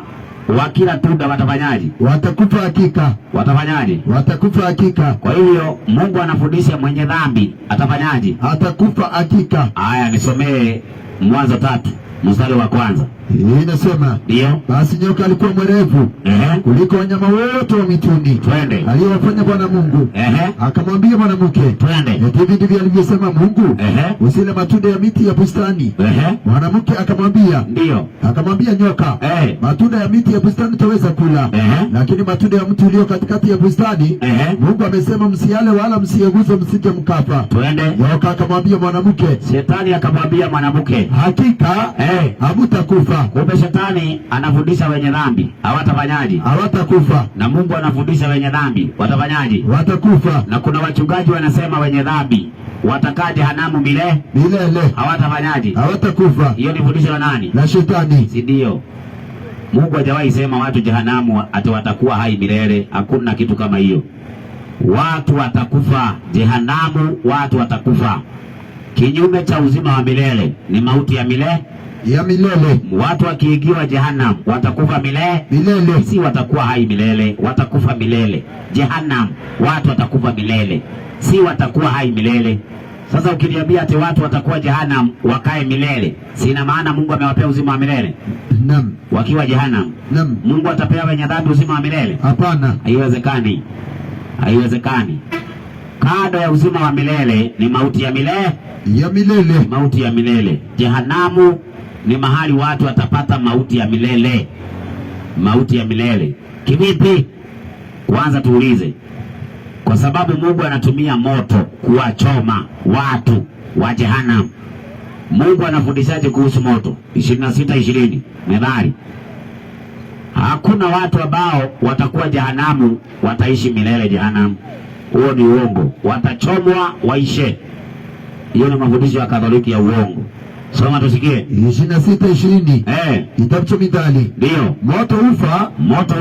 wakila tunda watafanyaje? Watakufa hakika. Watafanyaje? Watakufa hakika. Kwa hiyo Mungu anafundisha mwenye dhambi atafanyaje? Atakufa hakika. Haya, nisomee Mwanzo 3:1. Inasema, ndio. Basi nyoka alikuwa mwerevu kuliko wanyama wote wa mituni. Twende. Aliyowafanya Bwana Mungu. Akamwambia mwanamke, twende, hivi ndivyo alivyosema Mungu, usile matunda ya miti ya bustani. Mwanamke akamwambia, ndio. Akamwambia nyoka, matunda ya miti ya bustani utaweza kula, lakini matunda ya mti ulio katikati ya bustani Mungu amesema msiale wala msiyaguse, msije mkafa. Twende. Nyoka akamwambia mwanamke, shetani akamwambia mwanamke, hakika hamutakufa. Kumbe shetani anafundisha wenye dhambi hawatafanyaje? Hawatakufa. Na Mungu anafundisha wenye dhambi watafanyaje? Watakufa. Na kuna wachungaji wanasema wenye dhambi watakaa jehanamu milele. Hawatafanyaje? Hawatakufa. Hiyo ni fundisho la nani? La shetani. Si ndio? Mungu hajawahi sema watu jehanamu ati watakuwa hai milele. Hakuna kitu kama hiyo. Watu watakufa jehanamu, watu watakufa. Kinyume cha uzima wa milele ni mauti ya milele. Watu wakiingiwa jehanamu watakufa milele. Si watakuwa hai milele, watakufa milele. Jehanamu watu watakufa milele, si watakuwa hai milele. Sasa ukiniambia ati watu watakuwa jehanamu wakae milele, sina maana Mungu amewapea uzima wa milele? Wakiwa jehanamu Mungu atapea wenye dhambi uzima wa milele? Hapana, haiwezekani. Haiwezekani. Kado ya uzima wa milele ni mauti ya milele. Mauti ya milele. Jehanamu ni mahali watu watapata mauti ya milele. Mauti ya milele. Kivipi? Kwanza tuulize. Kwa sababu Mungu anatumia moto kuwachoma watu wa jehanamu. Mungu anafundishaje kuhusu moto? 26:20 Methali. Hakuna watu ambao watakuwa jehanamu wataishi milele jehanamu. Huo ni uongo. Watachomwa waishe. Hiyo ni mafundisho ya Katoliki ya uongo. Soma tusikie. 26:20. Kitabu cha Mithali. Ndio. Moto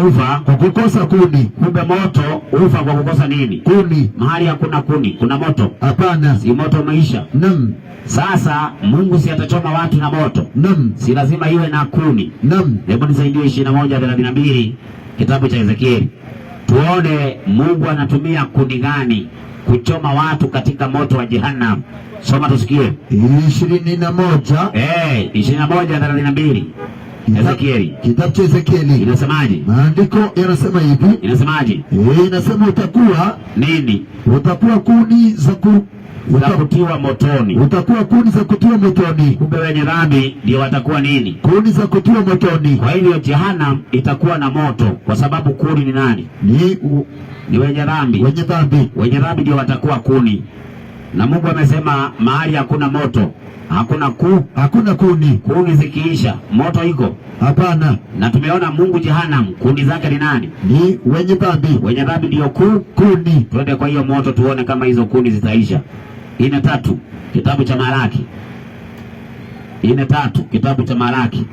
ufa kwa kukosa kuni. Kumbe moto ufa kwa kukosa nini? Kuni. Mahali hakuna kuni, kuna moto? Hapana. Si moto maisha? Sasa Mungu si atachoma watu na moto? Si lazima iwe na kuni? Hebu nisaidie 21:32 kitabu cha Ezekieli. Tuone Mungu anatumia kuni gani kuchoma watu katika moto wa jehanamu. Soma tusikie. 21:32 Ezekieli. Kitabu cha Ezekieli. Inasemaje? Maandiko yanasema hivi. Inasemaje? Inasema utakuwa nini? Utakuwa kuni za kutiwa motoni. Utakuwa kuni za kutiwa motoni. Kumbe wenye dhambi ndio watakuwa nini? Kuni za kutiwa motoni. Kwa hivyo jehanamu itakuwa na moto kwa sababu kuni ni nani? Ni wenye dhambi. Wenye dhambi ndio watakuwa kuni. Na Mungu amesema mahali hakuna moto hakuna kuni. Kuni zikiisha moto iko? Hapana. Na tumeona Mungu jehanamu kuni zake ni nani? Ni wenye dhambi. Wenye dhambi ndio kuni. Twende kwa hiyo moto tuone kama hizo kuni zitaisha. 4:3 kitabu cha Malaki. 4:3 kitabu cha Malaki.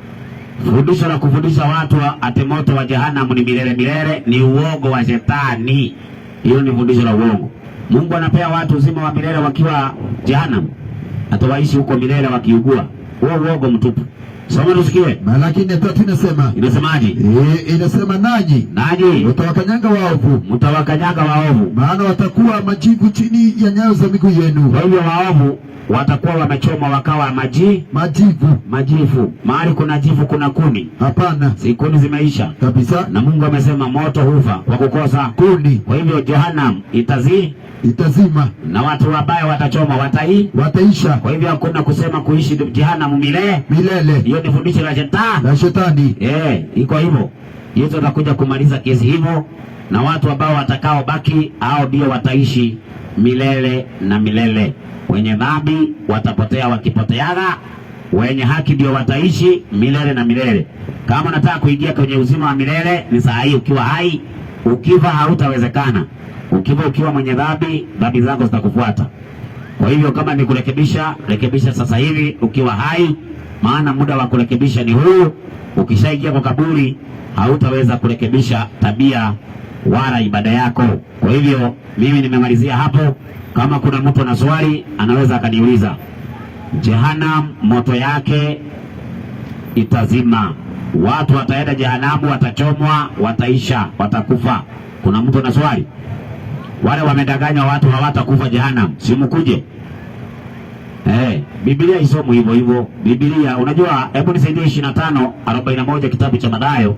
Fundisho la kufundisha watu ate moto wa jehanamu ni milele milele ni uongo wa shetani. Hiyo ni fundisho la uongo. Mungu anapea watu uzima wa milele wakiwa jehanamu, atawaishi huko milele wakiugua. Huo uongo mtupu. Soma tusikie. Malaki 3 inasema. Inasemaje? Inasema nanyi mtawakanyaga waovu. Mtawakanyaga waovu. Maana watakuwa majivu chini ya nyayo za miguu yenu. Kwa hiyo waovu watakuwa wamechoma wakawa majivu. Mahali kuna jivu kuna kuni? Hapana. Si kuni zimeisha kabisa. Na Mungu amesema moto hufa kwa kukosa kuni. Kwa hivyo jehanamu itazima na watu wabaya watachoma, wataisha. Kwa hivyo hakuna kusema kuishi jehanamu milele. Hiyo ni fundisho la shetani. Iko hivyo. Yesu atakuja kumaliza kesi hivyo, na watu ambao watakao baki hao ndio wataishi milele na milele. Wenye dhambi watapotea wakipoteaga, wenye haki ndio wataishi milele na milele. Kama unataka kuingia kwenye uzima wa milele ni saa hii ukiwa hai. Ukifa hautawezekana. Ukifa ukiwa mwenye dhambi, dhambi zako zitakufuata. Kwa hivyo kama ni kurekebisha, rekebisha sasa hivi ukiwa hai, maana muda wa kurekebisha ni huu. Ukishaingia kwa kaburi hautaweza kurekebisha tabia wala ibada yako. Kwa hivyo mimi nimemalizia hapo. Kama kuna mtu ana swali anaweza akaniuliza. Jehanamu moto yake itazima. Watu wataenda jehanamu, watachomwa, wataisha, watakufa. Kuna mtu ana swali? Wale wamedanganywa watu hawatakufa jehanamu, simukuje. Biblia isomo hivyo. Biblia unajua, hebu nisaidie 25:41 kitabu cha Mathayo.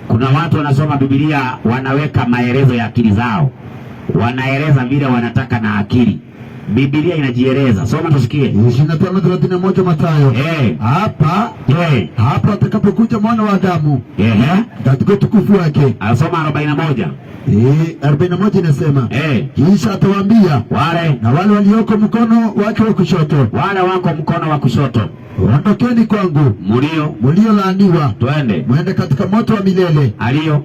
Kuna watu wanasoma Biblia wanaweka maelezo ya akili zao. Wanaeleza vile wanataka na akili. Biblia inajieleza. Soma tusikie. 25:31 Mathayo. Hapa atakapokuja mwana wa Adamu katika utukufu wake. Asoma 41. 41 inasema kisha atawaambia wale walioko mkono wake wa kushoto, wale wako mkono wa kushoto, ondokeni kwangu mulio laaniwa, mwende katika moto wa milele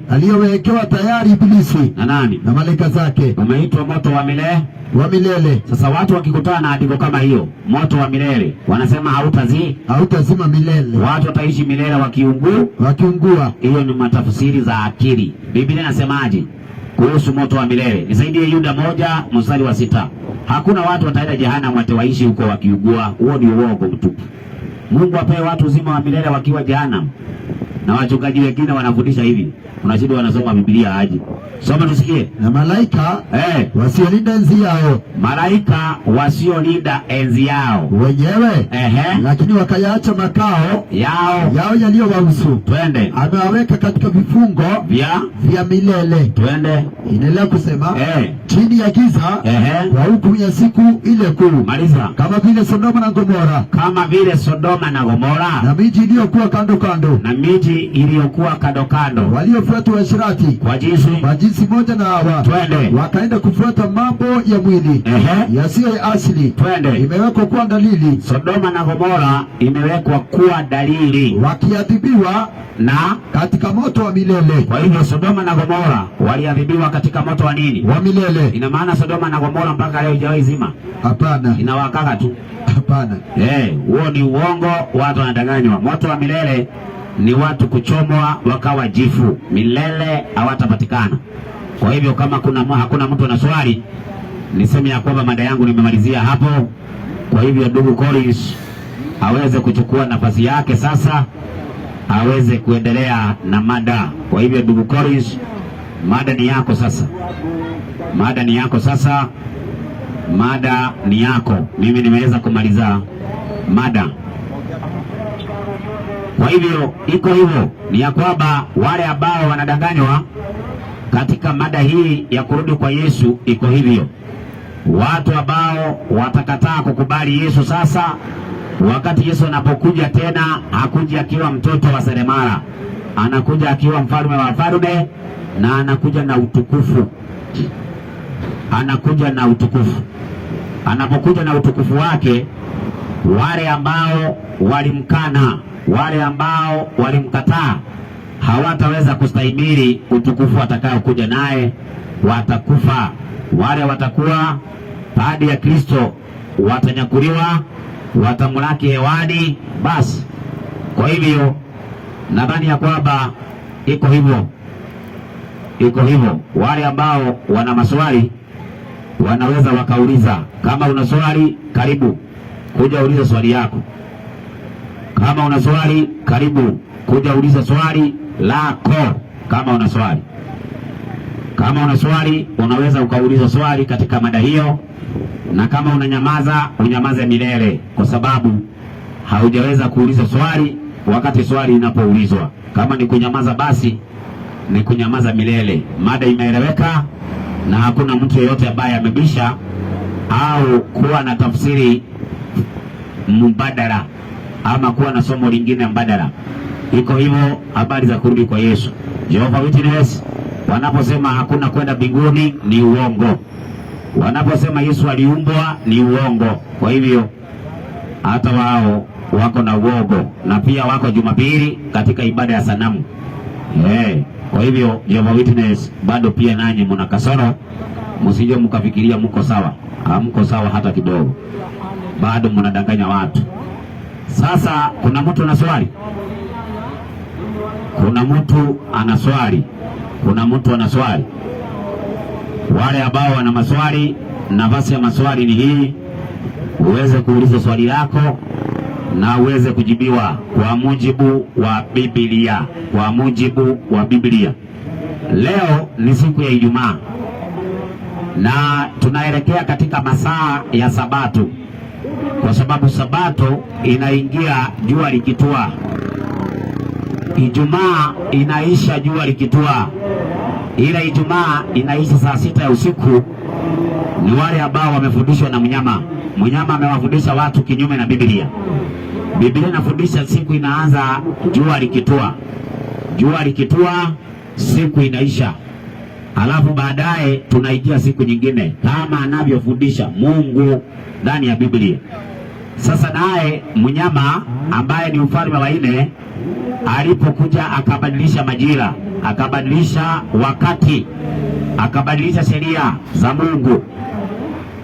aliyowekewa tayari Ibilisi na nani? Na malaika zake. Umeitwa moto wa milele. Sasa watu wakikutana na andiko kama hiyo, moto wa milele, wanasema hautazima milele. Watu wataishi milele wakiungua. Hiyo ni matafsiri za akili. Biblia inasemaje kuhusu moto wa milele? Nisaidie Yuda 1:6. Hakuna watu wataenda jehanamu watawaishi huko wakiugua. Huo ni uongo mtupu. Mungu apewe watu uzima wa milele wakiwa jehanamu. Na wachungaji wengine wanafundisha hivi. Unashindwa wanasoma Biblia aje. Soma tusikie. Na malaika wasiolinda enzi yao. Malaika wasiolinda enzi yao wenyewe, lakini wakayaacha makao yao yaliyowahusu. Twende. Amewaweka katika vifungo vya milele. Twende. Inaendelea kusema chini ya giza kwa hukumu ya siku ile kuu. Maliza. Kama vile Sodoma na Gomora. Na miji iliyokuwa kando kando. Waliofuata uasherati kwa jinsi moja na hawa. Twende. Wakaenda kufuata mambo ya mwili yasiyo ya asili. Twende. Imewekwa kuwa dalili. Sodoma na Gomora imewekwa kuwa dalili, wakiadhibiwa na katika moto wa milele. Kwa hivyo Sodoma na Gomora waliadhibiwa katika moto wa nini? Wa milele. Ina maana Sodoma na Gomora mpaka leo haijawahi zima? Hapana. Inawakaga tu. Hapana. Huo ni uongo, watu wanadanganywa. Moto wa milele ni watu kuchomwa wakawa jifu, milele hawatapatikana. Kwa hivyo kama hakuna mtu ana swali, niseme ya kwamba mada yangu nimemalizia hapo. Kwa hivyo ndugu Collins aweze kuchukua nafasi yake sasa, aweze kuendelea na mada. Kwa hivyo ndugu Collins, mada ni yako sasa. Mada ni yako. Mimi nimeweza kumaliza mada. Kwa hivyo iko hivyo, ni ya kwamba wale ambao wanadanganywa katika mada hii ya kurudi kwa Yesu, iko hivyo. Watu ambao watakataa kukubali Yesu sasa, wakati Yesu anapokuja tena, hakuja akiwa mtoto wa seremala, anakuja akiwa mfalme wa wafalme, na anakuja na utukufu. Anapokuja na utukufu wake, wale ambao walimkana, wale ambao walimkataa hawataweza kustahimili utukufu atakayokuja naye, watakufa. Wale watakuwa baada ya Kristo watanyakuliwa, watamlaki hewani basi. Kwa hivyo nadhani ya kwamba iko iko hivyo. Wale ambao wana maswali wanaweza wakauliza. Kama una swali, karibu kuja uliza swali yako. Kama una swali, karibu kuja uliza swali lako. Kama una swali, unaweza ukauliza swali katika mada hiyo, na kama unanyamaza, unyamaze milele, kwa sababu haujaweza kuuliza swali wakati swali linapoulizwa. Kama ni kunyamaza, basi ni kunyamaza milele. Mada imeeleweka na hakuna mtu yeyote ambaye amebisha au kuwa na tafsiri mbadala ama kuwa na somo lingine mbadala. Iko hivyo. Habari za kurudi kwa Yesu. Jehovah Witness wanaposema hakuna kwenda mbinguni ni uongo. Wanaposema Yesu aliumbwa ni uongo. Kwa hivyo hata wao wako na uongo, na pia wako Jumapili katika ibada ya sanamu. Kwa hivyo Jehovah Witness bado pia nanyi mna kasoro, msije mkafikiria mko sawa. Hamko sawa hata kidogo, bado mnadanganya watu. Sasa kuna mtu ana swali? Kuna mtu ana swali? Kuna mtu ana swali? Wale ambao wana maswali, nafasi ya maswali ni hii, uweze kuuliza swali lako na uweze kujibiwa kwa mujibu wa Biblia. Kwa mujibu wa Biblia. Leo ni siku ya Ijumaa na tunaelekea katika masaa ya Sabato, kwa sababu Sabato inaingia jua likitua. Ijumaa inaisha jua likitua. Ila Ijumaa inaisha saa 6 ya usiku. Ni wale ambao wamefundishwa na mnyama. Mnyama amewafundisha watu kinyume na Biblia. Biblia inafundisha siku inaanza jua likitua. Jua likitua, siku inaisha. Alafu baadaye tunaingia siku nyingine kama anavyofundisha Mungu ndani ya Biblia. Sasa naye mnyama ambaye ni ufalme wa 4 alipokuja akabadilisha majira, akabadilisha wakati, akabadilisha sheria za Mungu.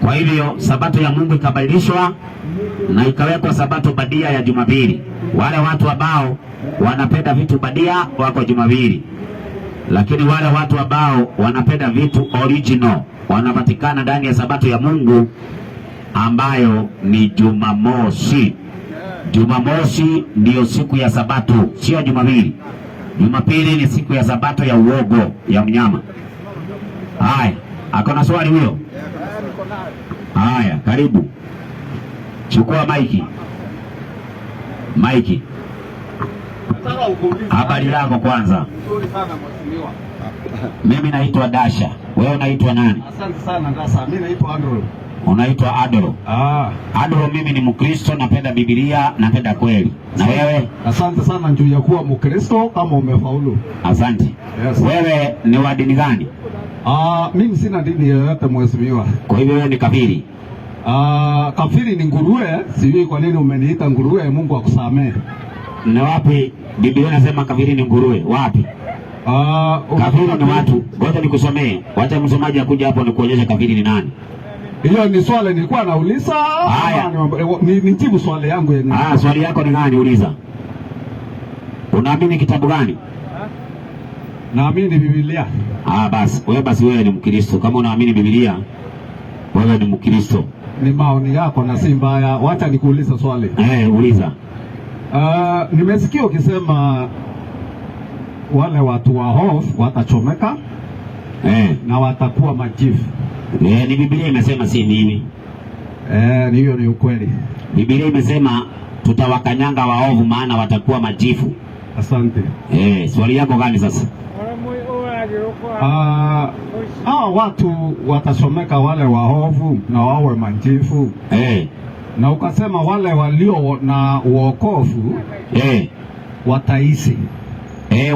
Kwa hivyo Sabato ya Mungu ikabadilishwa na ikawekwa Sabato badia ya Jumapili. Wale watu ambao wanapenda vitu badia wako Jumapili, lakini wale watu ambao wanapenda vitu original wanapatikana ndani ya Sabato ya Mungu ambayo ni Jumamosi. Jumamosi ndiyo siku ya Sabato, sio Jumapili. Jumapili ni siku ya Sabato ya uogo ya mnyama. Haya, akona swali huyo? Haya, karibu. Chukua maiki. Maiki. Habari yako kwanza? Mimi naitwa Dasha. Wewe unaitwa nani? Asante sana Ngasa. Mimi naitwa Adolo. Unaitwa Adolo? Adolo, mimi ni Mkristo, napenda Biblia, napenda kweli. Na wewe? Asante sana juu ya kuwa Mkristo kama umefaulu. Asante. Yes. Wewe ni wa dini gani? Mimi sina dini yoyote mheshimiwa. Kwa hivyo wewe ni kafiri? Kafiri ni nguruwe. Sijui kwa nini umeniita nguruwe. Mungu akusamehe. Ni wapi Biblia inasema kafiri ni nguruwe? Wapi? Kafiri ni watu. Ngoja nikusomee. Wacha msomaji akuja hapo nikuonyeshe kafiri ni nani. Hiyo ni swali nilikuwa nauliza. Nijibu swali yangu yenyewe. Swali yako ni gani? Uliza. Unaamini kitabu gani? Naamini Biblia. Basi wewe ni Mkristo. Kama unaamini Biblia, wewe ni Mkristo. Ni maoni yako na si mbaya. Wacha nikuuliza swali. Uliza. Nimesikia ukisema wale watu wa hofu watachomeka na watakuwa majivu. Ni Biblia imesema, si mimi. Hiyo ni ukweli. Biblia imesema tutawakanyanga waovu maana watakuwa majivu. Asante. Swali yako gani sasa? Watu watachomeka wale waovu na wawe majivu. Na ukasema wale walio na uokovu wataishi.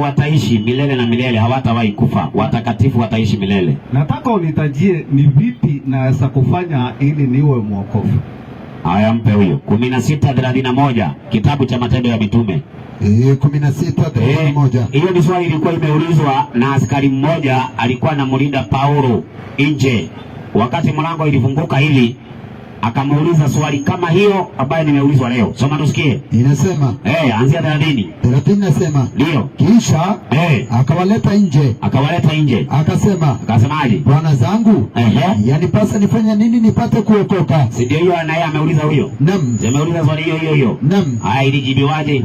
Wataishi milele na milele, hawatawahi kufa. Watakatifu wataishi milele. Nataka unitajie ni vipi naweza kufanya ili niwe mwokovu. Haya, mpe huyo. 16:31 kitabu cha Matendo ya Mitume. 16:31. Hiyo ni swali ilikuwa imeulizwa na askari mmoja, alikuwa anamlinda Paulo nje. Wakati mlango ilifunguka hivi, akamuuliza swali kama hiyo ambayo nimeulizwa leo. Soma tusikie. Inasema anzia 30. 30 nasema ndio. Kisha akawaleta nje. Akasemaje? Bwana zangu, yanipasa nifanye nini nipate kuokoka? Si ndio hiyo naye ameuliza huyo? Naam. Ameuliza swali hiyo. Naam. Haya, ilijibiwaje?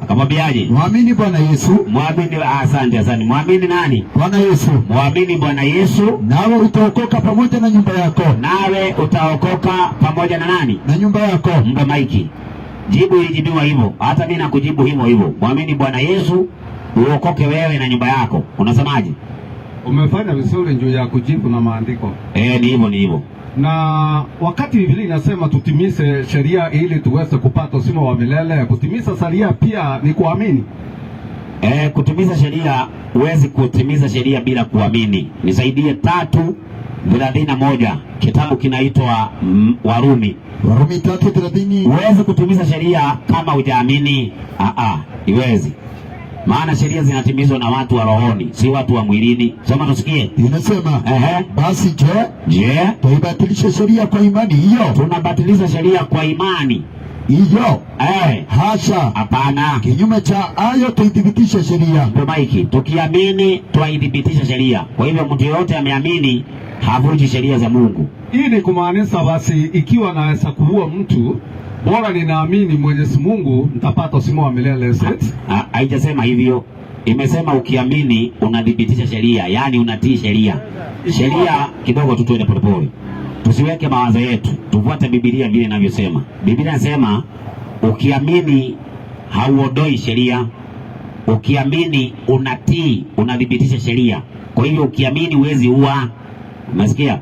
Akamwambiaje? Muamini Bwana Yesu. Muamini. Asante. Muamini nani? Bwana Yesu. Muamini Bwana Yesu, nawe utaokoka pamoja na nyumba yako. Nawe utaokoka pamoja na nani? Na nyumba yako. Mpe maiki. Jibu ilijibiwa hivyo. Hata mimi nakujibu hivyo. Muamini Bwana Yesu, uokoke wewe na nyumba yako. Unasemaje? Umefanya vizuri juu ya kujibu na maandiko. Ni hivyo. Na wakati Biblia inasema tutimize sheria ili tuweze kupata uzima wa milele, kutimiza sheria pia ni kuamini. Kutimiza sheria, huwezi kutimiza sheria bila kuamini. Nisaidie 3:31. Kitabu kinaitwa Warumi 3:30. Huwezi kutimiza sheria kama hujaamini. Iwezi. Maana sheria zinatimizwa na watu wa rohoni, si watu wa mwilini. Soma tusikie. Inasema basi je, tuibatilishe sheria kwa imani hiyo? Tunabatilisha sheria kwa imani hiyo? Hasha, hapana. Kinyume cha hayo tuithibitishe sheria. Maiki, tukiamini tuithibitisha sheria. Kwa hivyo mtu yote ameamini havunji sheria za Mungu. Hii ni kumaanisha basi ikiwa naweza kuua mtu, bora ninaamini Mwenyezi Mungu nitapata uzima wa milele. Haijasema hivyo. Imesema ukiamini unadhibitisha sheria, yani unatii sheria. Sheria kidogo tu, tuende polepole. Tusiweke mawazo yetu, tufuate Biblia vile inavyosema. Biblia inasema ukiamini hauondoi sheria. Ukiamini unatii, unadhibitisha sheria. Kwa hivyo ukiamini huwezi ua. Unasikia?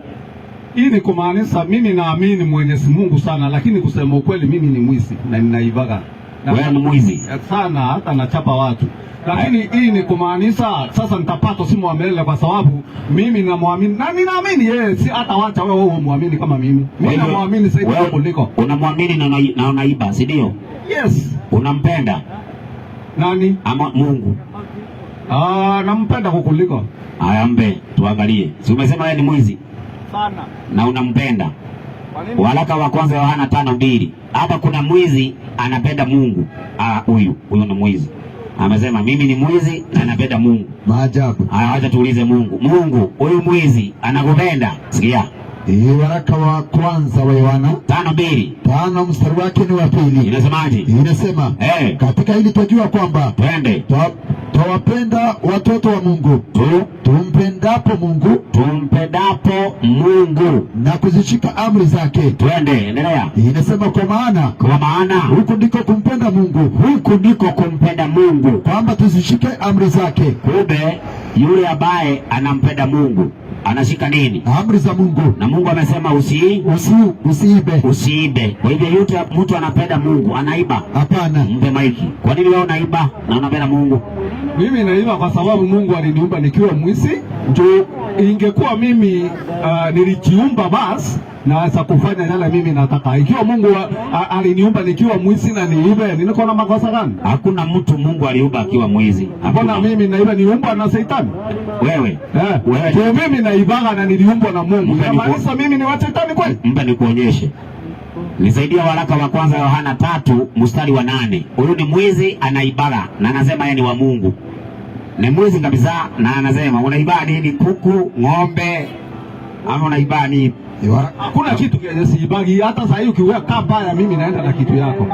Hii ni kumaanisha mimi naamini Mwenyezi Mungu sana, lakini kusema ukweli mimi ni mwizi na ninaibaga. Wewe ni mwizi sana, hata nachapa watu. Lakini hii ni kumaanisha sasa nitapata uzima wa milele kwa sababu mimi namwamini. Na ninaamini yeye, si hata wacha wewe muamini kama mimi. Mimi namwamini zaidi kuliko. Unamwamini na unaiba, si ndio? Yes. Unampenda nani? Ama Mungu? Nampenda kukuliko. Haya, mbe tuangalie. Si umesema wewe ni mwizi sana na unampenda? Waraka wa kwanza Yohana 5:2. Hapa kuna mwizi anapenda Mungu. Huyu ni mwizi. Amesema mimi ni mwizi na napenda Mungu. Maajabu. Acha tuulize Mungu. Mungu, huyu mwizi anakupenda? Sikia. Waraka wa kwanza wa Yohana 5:2. 5 mstari wake ni wa 2. Inasemaje? Inasema katika hili tunajua kwamba twawapenda watoto wa Mungu tumpendapo Mungu na kuzishika amri zake. Twende, endelea. Inasema kwa maana huku ndiko kumpenda Mungu, kwamba tuzishike amri zake. Kumbe yule ambaye anampenda Mungu anashika nini? Amri za Mungu. Na Mungu amesema usiibe. Kwa hivyo yote mtu anapenda Mungu anaiba? Hapana. Mpe maiki. Kwa nini wewe unaiba na unapenda Mungu? Mimi naiba kwa sababu Mungu aliniumba nikiwa mwizi. Ndio ingekuwa mimi nilijiumba basi naweza kufanya yale mimi nataka. Ikiwa Mungu aliniumba nikiwa mwizi na niibe, niko na makosa gani? Hakuna mtu Mungu aliumba akiwa mwizi. Mbona mimi naiba? Niumbwa na Shetani. Wewe. Kwa mimi naibaga na niliumbwa na Mungu. Inamaanisha mimi ni wa Shetani kweli? Mpa nikuonyeshe. Nisaidia waraka wa kwanza Yohana 3:8. Huyu ni mwizi anaibaga na anasema yeye ni wa Mungu. Ni mwizi kabisa na anasema unaiba nini? Kuku, ng'ombe ama unaiba nini? Hakuna kitu kenye siibagi. Hata sasa hivi ukiweka kaba ya mimi naenda na kitu yako.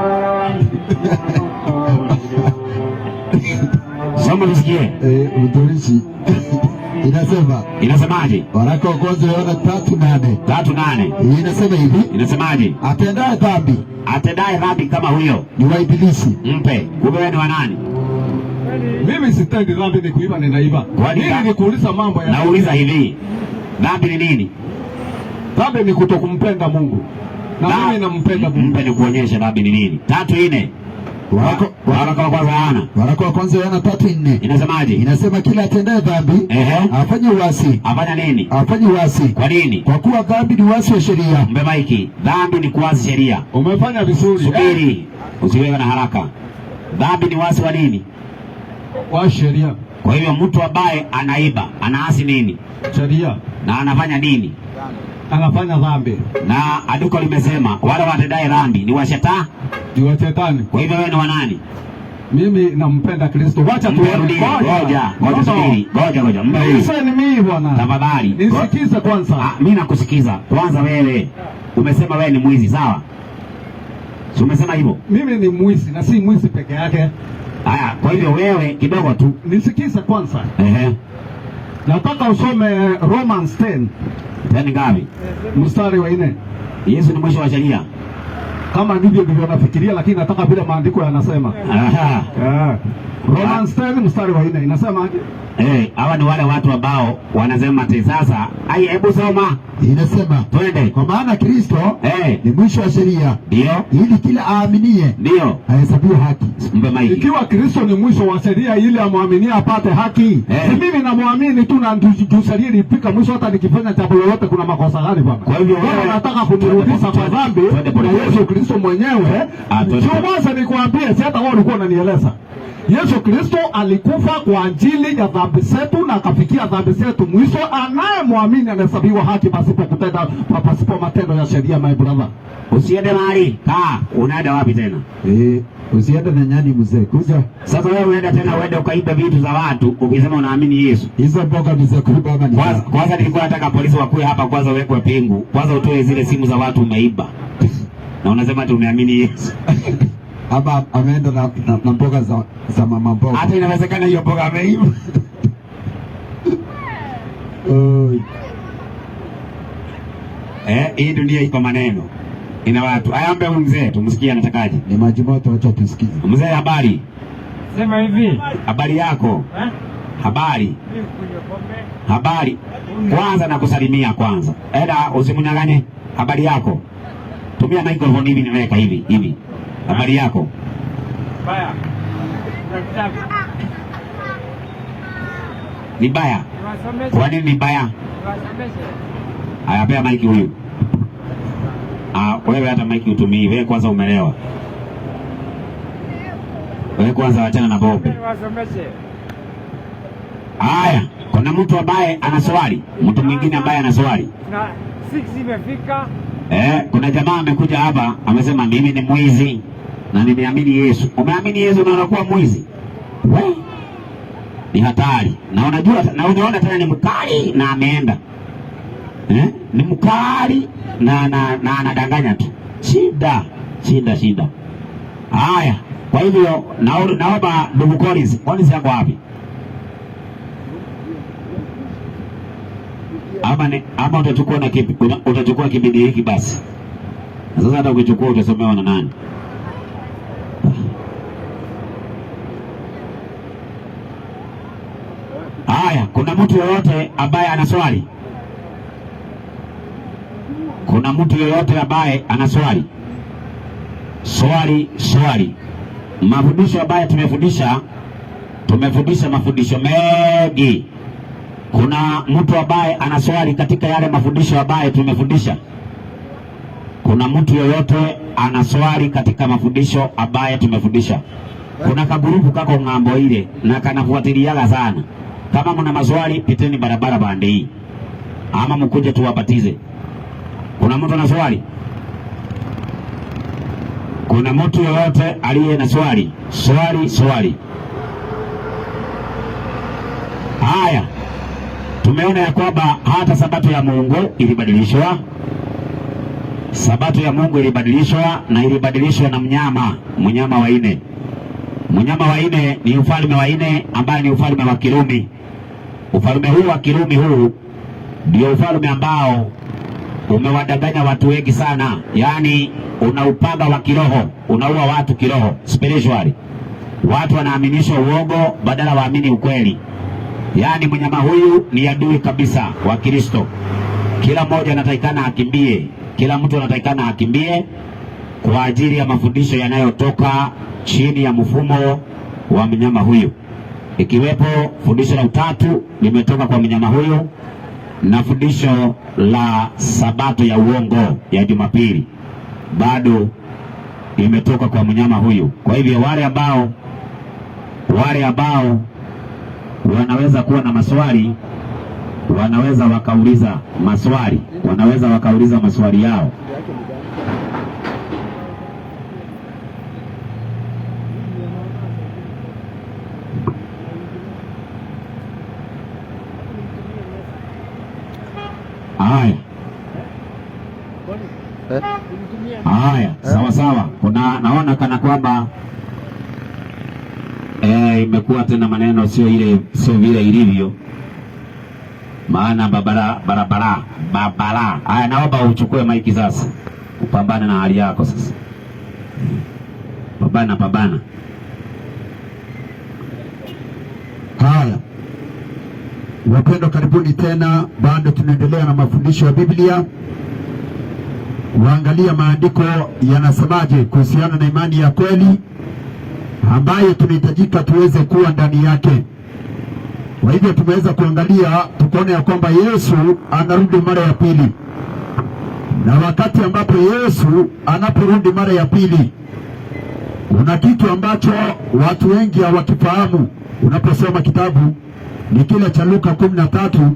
Soma nisikie. Mtumishi. Inasemaje? Waraka wa kwanza Yohana 3:8. Inasema hivi. Inasemaje? Atendaye dhambi kama huyo ni wa Ibilisi. Mpe. Kumbe wewe ni wa nani? Mimi sitendi dhambi, ni kuiba, ninaiba. Mimi ni kuuliza mambo ya. Nauliza hivi. Dhambi ni nini? Dhambi ni kutokumpenda Mungu. Na mimi nampenda Mungu. Mpe nikuonyeshe dhambi ni nini. 3:4. Waraka wa kwanza Yohana 3:4. Inasemaje? Inasema kila atendaye dhambi afanye uasi. Afanya nini? Afanye uasi. Kwa nini? Kwa kuwa dhambi ni uasi wa sheria. Mbe maiki. Dhambi ni kuasi sheria. Umefanya vizuri. Subiri. Usiwewe na haraka. Dhambi ni uasi wa nini? Wa sheria. Kwa hivyo mtu ambaye anaiba anaasi nini? Sheria. Na anafanya nini? anafanya dhambi. Na andiko limesema wale watendaye dhambi ni wa shetani. Ni wa shetani. Kwa hivyo wewe ni wa nani? Mimi nampenda Kristo. Wacha tuone. Ngoja. Sasa ni mimi bwana. Tafadhali. Nisikize kwanza. Mimi nakusikiza. Kwanza wewe umesema wewe ni mwizi, sawa? Si umesema hivyo? Mimi ni mwizi na si mwizi peke yake. Haya, kwa hivyo wewe kidogo tu. Nisikize kwanza. Nataka usome Romans 10. Tena ngapi? Mstari wa 4. Yesu ni mwisho wa sheria. Kama ndivyo nafikiria, lakini nataka vile maandiko yanasema. Romans 10 mstari wa 4 inasema aje? Hawa ni wale watu ambao wanasema ati sasa, hebu soma. Inasema, twende. Kwa maana Kristo ni mwisho wa sheria. Ndio. Ili kila aaminie ndio ahesabiwe haki. Ikiwa Kristo ni mwisho wa sheria ili amwaminie apate haki. Si mimi namwamini tu na sheria ilifika mwisho, hata nikifanya jambo lolote kuna makosa gani bwana? Kwa hivyo wewe unataka kunirudisha kwa dhambi na Yesu Kristo mwenyewe. Sio mwanzo nikwambie, si hata wewe ulikuwa unanieleza. Yesu Kristo alikufa kwa ajili ya dhambi zetu na akafikia dhambi zetu mwisho. Anayemwamini anahesabiwa haki pasipo matendo ya sheria. My brother, usiende mahali. Unaenda wapi tena? Usiende na nyani mzee. Kuja. Sasa wewe unaenda tena uende ukaiba vitu za watu ukisema unaamini Yesu. Hizo mboga ni za kuiba ama ni? Kwanza nilikuwa nataka polisi wakue hapa kwanza uwekwe pingu. Kwanza utoe zile simu za watu umeiba. Na unasema ati umeamini Yesu. Hapa ameenda na mboga za mama mboga. Hata inawezekana hiyo mboga ameiba. Hii dunia iko maneno. Ina watu. Ayambe mzee, tumsikie anatakaje. Ni maji moto, acha tusikize. Mzee, habari? Sema hivi. Habari yako? Habari. Habari. Kwanza nakusalimia kwanza. Usimunyang'anye. Habari yako? Tumia microphone hivi niweka hivi. Habari yako? Baya. Ni baya. Kwa nini ni baya? Haya, pea maiki huyu. Wewe hata maiki utumii. Wewe kwanza umelewa. Wewe kwanza achana na bombe. Haya, kuna mtu ambaye ana swali. Mtu mwingine ambaye ana swali. Na 6 imefika. Kuna jamaa amekuja hapa amesema mimi ni mwizi na nimeamini Yesu. Umeamini Yesu na unakuwa mwizi? Wewe ni hatari. Na unajua na unaona tena ni mkali na ameenda. Ni mkali na anadanganya tu. Shida. Haya, kwa hivyo naomba ndugu Collins yako wapi? Ama utachukua na kipi? Utachukua kibidi hiki basi. Sasa hata ukichukua utasomewa na nani? Haya, kuna mtu yoyote ambaye ana swali? Kuna mtu yoyote ambaye ana swali? Swali. Mafundisho ambayo tumefundisha mafundisho mengi. Kuna mtu ambaye ana swali katika yale mafundisho ambayo tumefundisha? Kuna mtu yoyote ana swali katika mafundisho ambayo tumefundisha? Kuna kagurupu kako ng'ambo ile na kanafuatiliaga sana. Kama mna maswali piteni barabara bande hii. Ama mkuje tuwapatize. Kuna mtu ana swali? Kuna mtu yoyote aliye na swali? Swali. Haya. Tumeona ya kwamba hata sabato ya Mungu ilibadilishwa. Sabato ya Mungu ilibadilishwa na ilibadilishwa na mnyama wa 4. Mnyama wa 4 ni ufalme wa 4 ambaye ni ufalme wa Kirumi. Ufalme huu wa Kirumi huu ndio ufalme ambao umewadanganya watu wengi sana. Yaani una upanga wa kiroho, unaua watu kiroho, spiritually. Watu wanaaminishwa uongo badala waamini ukweli. Yaani mnyama huyu ni adui kabisa wa Kristo. Kila mmoja anatakikana akimbie. Kila mtu anatakikana akimbie kwa ajili ya mafundisho yanayotoka chini ya mfumo wa mnyama huyu. Ikiwepo fundisho la utatu limetoka kwa mnyama huyu na fundisho la sabato ya uongo ya Jumapili bado imetoka kwa mnyama huyu. Kwa hivyo wale ambao wanaweza kuwa na maswali wanaweza wakauliza maswali yao. Haya, sawa. Kuna naona kana kwamba imekuwa tena maneno sio vile ilivyo, maana barabara. Haya, naomba uchukue maiki sasa, upambane na hali yako sasa. Pambana. Haya, wapendwa, karibuni tena. Bado tunaendelea na mafundisho ya Biblia. Waangalia maandiko yanasemaje kuhusiana na imani ya kweli ambayo tunahitajika tuweze kuwa ndani yake. Kwa hivyo tumeweza kuangalia, tukaona ya kwamba Yesu anarudi mara ya pili, na wakati ambapo Yesu anaporudi mara ya pili, kuna kitu ambacho watu wengi hawakifahamu. Unaposoma kitabu ni kile cha Luka 13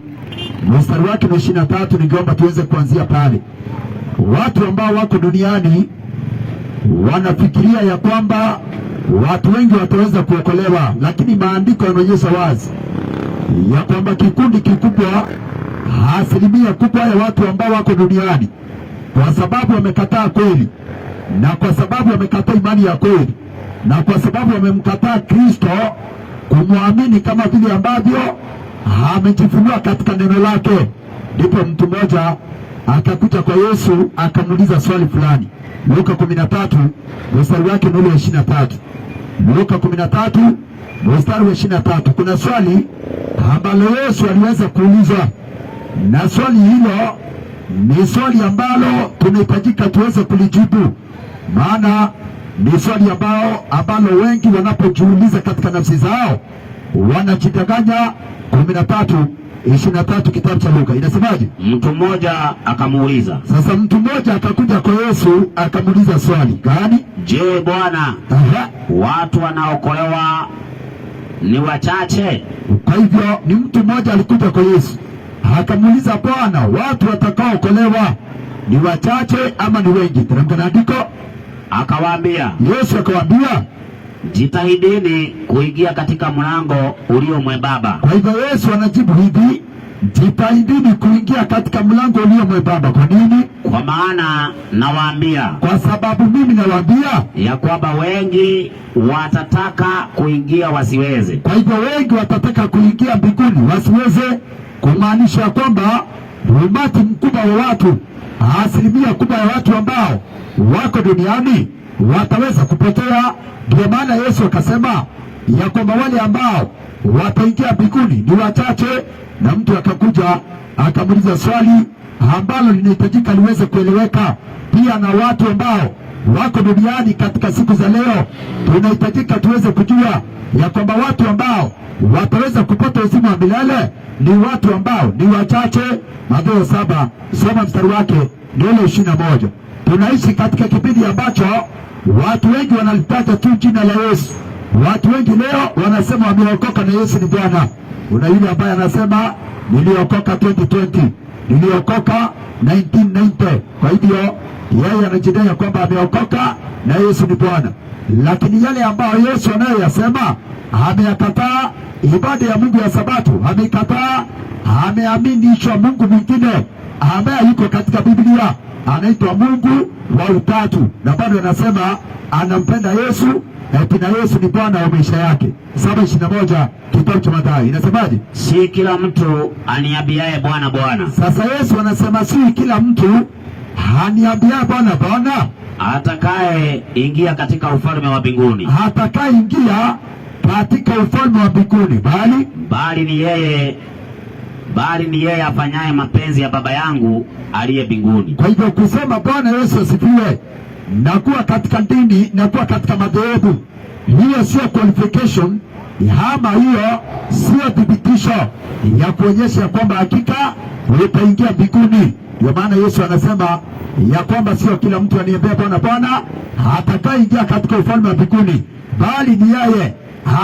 mstari wake wa 23, ningeomba tuweze kuanzia pale. Watu ambao wako duniani wanafikiria ya kwamba watu wengi wataweza kuokolewa, lakini maandiko yanaonyesha wazi ya kwamba kikundi kikubwa, asilimia kubwa ya watu ambao wako duniani, kwa sababu wamekataa kweli, na kwa sababu wamekataa imani ya kweli, na kwa sababu wamemkataa Kristo kumwamini kama vile ambavyo amejifunua katika neno lake, ndipo mtu mmoja akakuja kwa Yesu akamuuliza swali fulani. Luka 13 mstari wake ni 23. Luka 13 mstari wa 23, kuna swali ambalo Yesu aliweza kuuliza, na swali hilo ni swali ambalo tunahitajika tuweze kulijibu, maana ni swali ambalo wengi wanapojiuliza katika nafsi zao wanajidanganya. 13:23 kitabu cha Luka inasemaje? Mtu mmoja akamuuliza. Sasa mtu mmoja akakuja kwa Yesu akamuuliza swali gani? Je, Bwana, watu wanaokolewa ni wachache? Kwa hivyo ni mtu mmoja alikuja kwa Yesu akamuuliza, Bwana, watu watakaookolewa ni wachache ama ni wengi? Teremka na andiko. Akawaambia, Yesu akawaambia, jitahidini kuingia katika mlango ulio mwembamba. Kwa hivyo Yesu anajibu hivi, jitahidini kuingia katika mlango ulio mwembamba. Kwa nini? Kwa maana nawaambia, kwa sababu mimi nawaambia ya kwamba wengi watataka kuingia wasiweze. Kwa hivyo wengi watataka kuingia mbinguni wasiweze, kumaanisha kwamba umati mkubwa wa watu, asilimia kubwa ya watu ambao wako duniani wataweza kupotea. Ndio maana Yesu akasema ya kwamba wale ambao wataingia mbinguni ni wachache. Na mtu akakuja akamuuliza swali ambalo linahitajika liweze kueleweka pia na watu ambao wako duniani katika siku za leo. Tunahitajika tuweze kujua ya kwamba watu ambao wataweza kupata uzima wa milele ni watu ambao ni wachache. Mathayo 7 soma mstari wake ndio 21. Tunaishi katika kipindi ambacho watu wengi wanalitaja tu jina la Yesu. Watu wengi leo wanasema wameokoka na Yesu ni Bwana. Kuna yule ambaye anasema niliokoka 2020, niliokoka 1990. Kwa hivyo yeye anajidai kwamba ameokoka na Yesu ni Bwana, lakini yale ambayo Yesu anayoyasema, ameyakataa ibada ya Mungu ya Sabato, amekataa, ameaminishwa Mungu mwingine ambaye yuko katika Biblia, anaitwa Mungu wa Utatu, na bado anasema anampenda Yesu na Yesu ni Bwana wa maisha yake. 7:21 kitabu cha Mathayo inasemaje? Si kila mtu aniambiaye Bwana Bwana. Sasa Yesu anasema si kila mtu aniambiaye Bwana Bwana atakaye ingia katika ufalme wa mbinguni, atakaye ingia katika ufalme wa mbinguni, bali ni yeye afanyaye mapenzi ya Baba yangu aliye mbinguni. Kwa hivyo kusema Bwana Yesu asifiwe na kuwa katika dini na kuwa katika madhehebu, hiyo sio qualification, ama hiyo sio thibitisho ya kuonyesha kwamba hakika utaingia mbinguni. Ndio maana Yesu anasema ya kwamba sio kila mtu aniambia Bwana Bwana atakayeingia katika ufalme wa mbinguni, bali ni yeye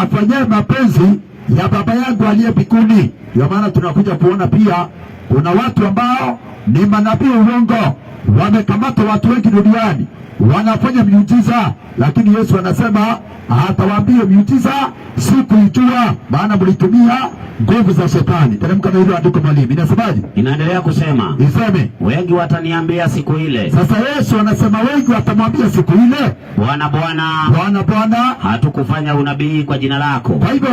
afanyaye mapenzi ya Baba yangu aliye mbinguni. Ndio maana tunakuja kuona pia kuna watu ambao ni manabii uongo, wamekamata watu wengi duniani, wanafanya miujiza, lakini Yesu anasema atawaambia miujiza sikuijua, maana mlitumia nguvu za shetani. Teremka na hilo andiko mwalimu, inasemaje? Inaendelea kusema, iseme wengi wataniambia siku ile. Sasa Yesu anasema wengi watamwambia siku ile, Bwana Bwana, Bwana Bwana, hatukufanya unabii kwa jina lako? Kwa hivyo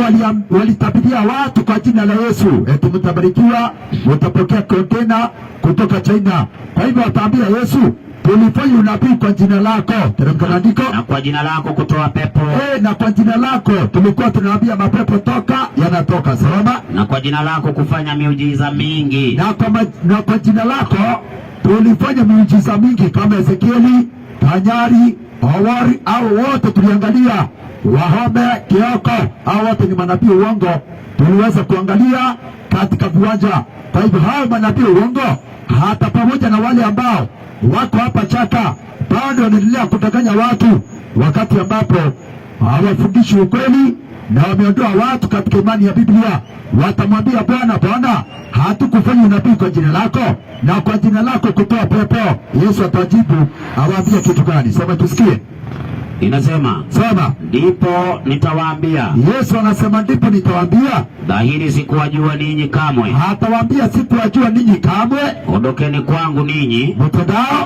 walitabiria watu kwa jina la Yesu, eti mtabarikiwa, mtapokea kontena kutoka China. Kwa hivyo wataambia Yesu, tulifanya unabii kwa jina lako. Teremka na andiko, na kwa jina lako kutoa pepo. Na kwa jina lako tulikuwa tunaambia mapepo toka, yanatoka. Salama. Na kwa jina lako kufanya miujiza mingi. Na kwa jina lako tulifanya miujiza mingi kama Ezekieli, Tanyari, Howari, au wote tuliangalia, Wahome, Kioko, au wote ni manabii uongo, tuliweza kuangalia katika viwanja. Kwa hivyo hao manabii uongo, hata pamoja na wale ambao wako hapa Chaka, bado wanaendelea kudanganya watu, wakati ambapo hawafundishi ukweli na wameondoa watu katika imani ya Biblia. Watamwambia Bwana Bwana, hatukufanya unabii kwa jina lako na kwa jina lako kutoa pepo? Yesu atajibu, awaambie kitu gani? Sema tusikie. Inasema, sema, ndipo nitawaambia. Yesu anasema ndipo nitawaambia, dhahiri sikuwajua ninyi kamwe. Hatawaambia sikuwajua ninyi kamwe. Ondokeni kwangu ninyi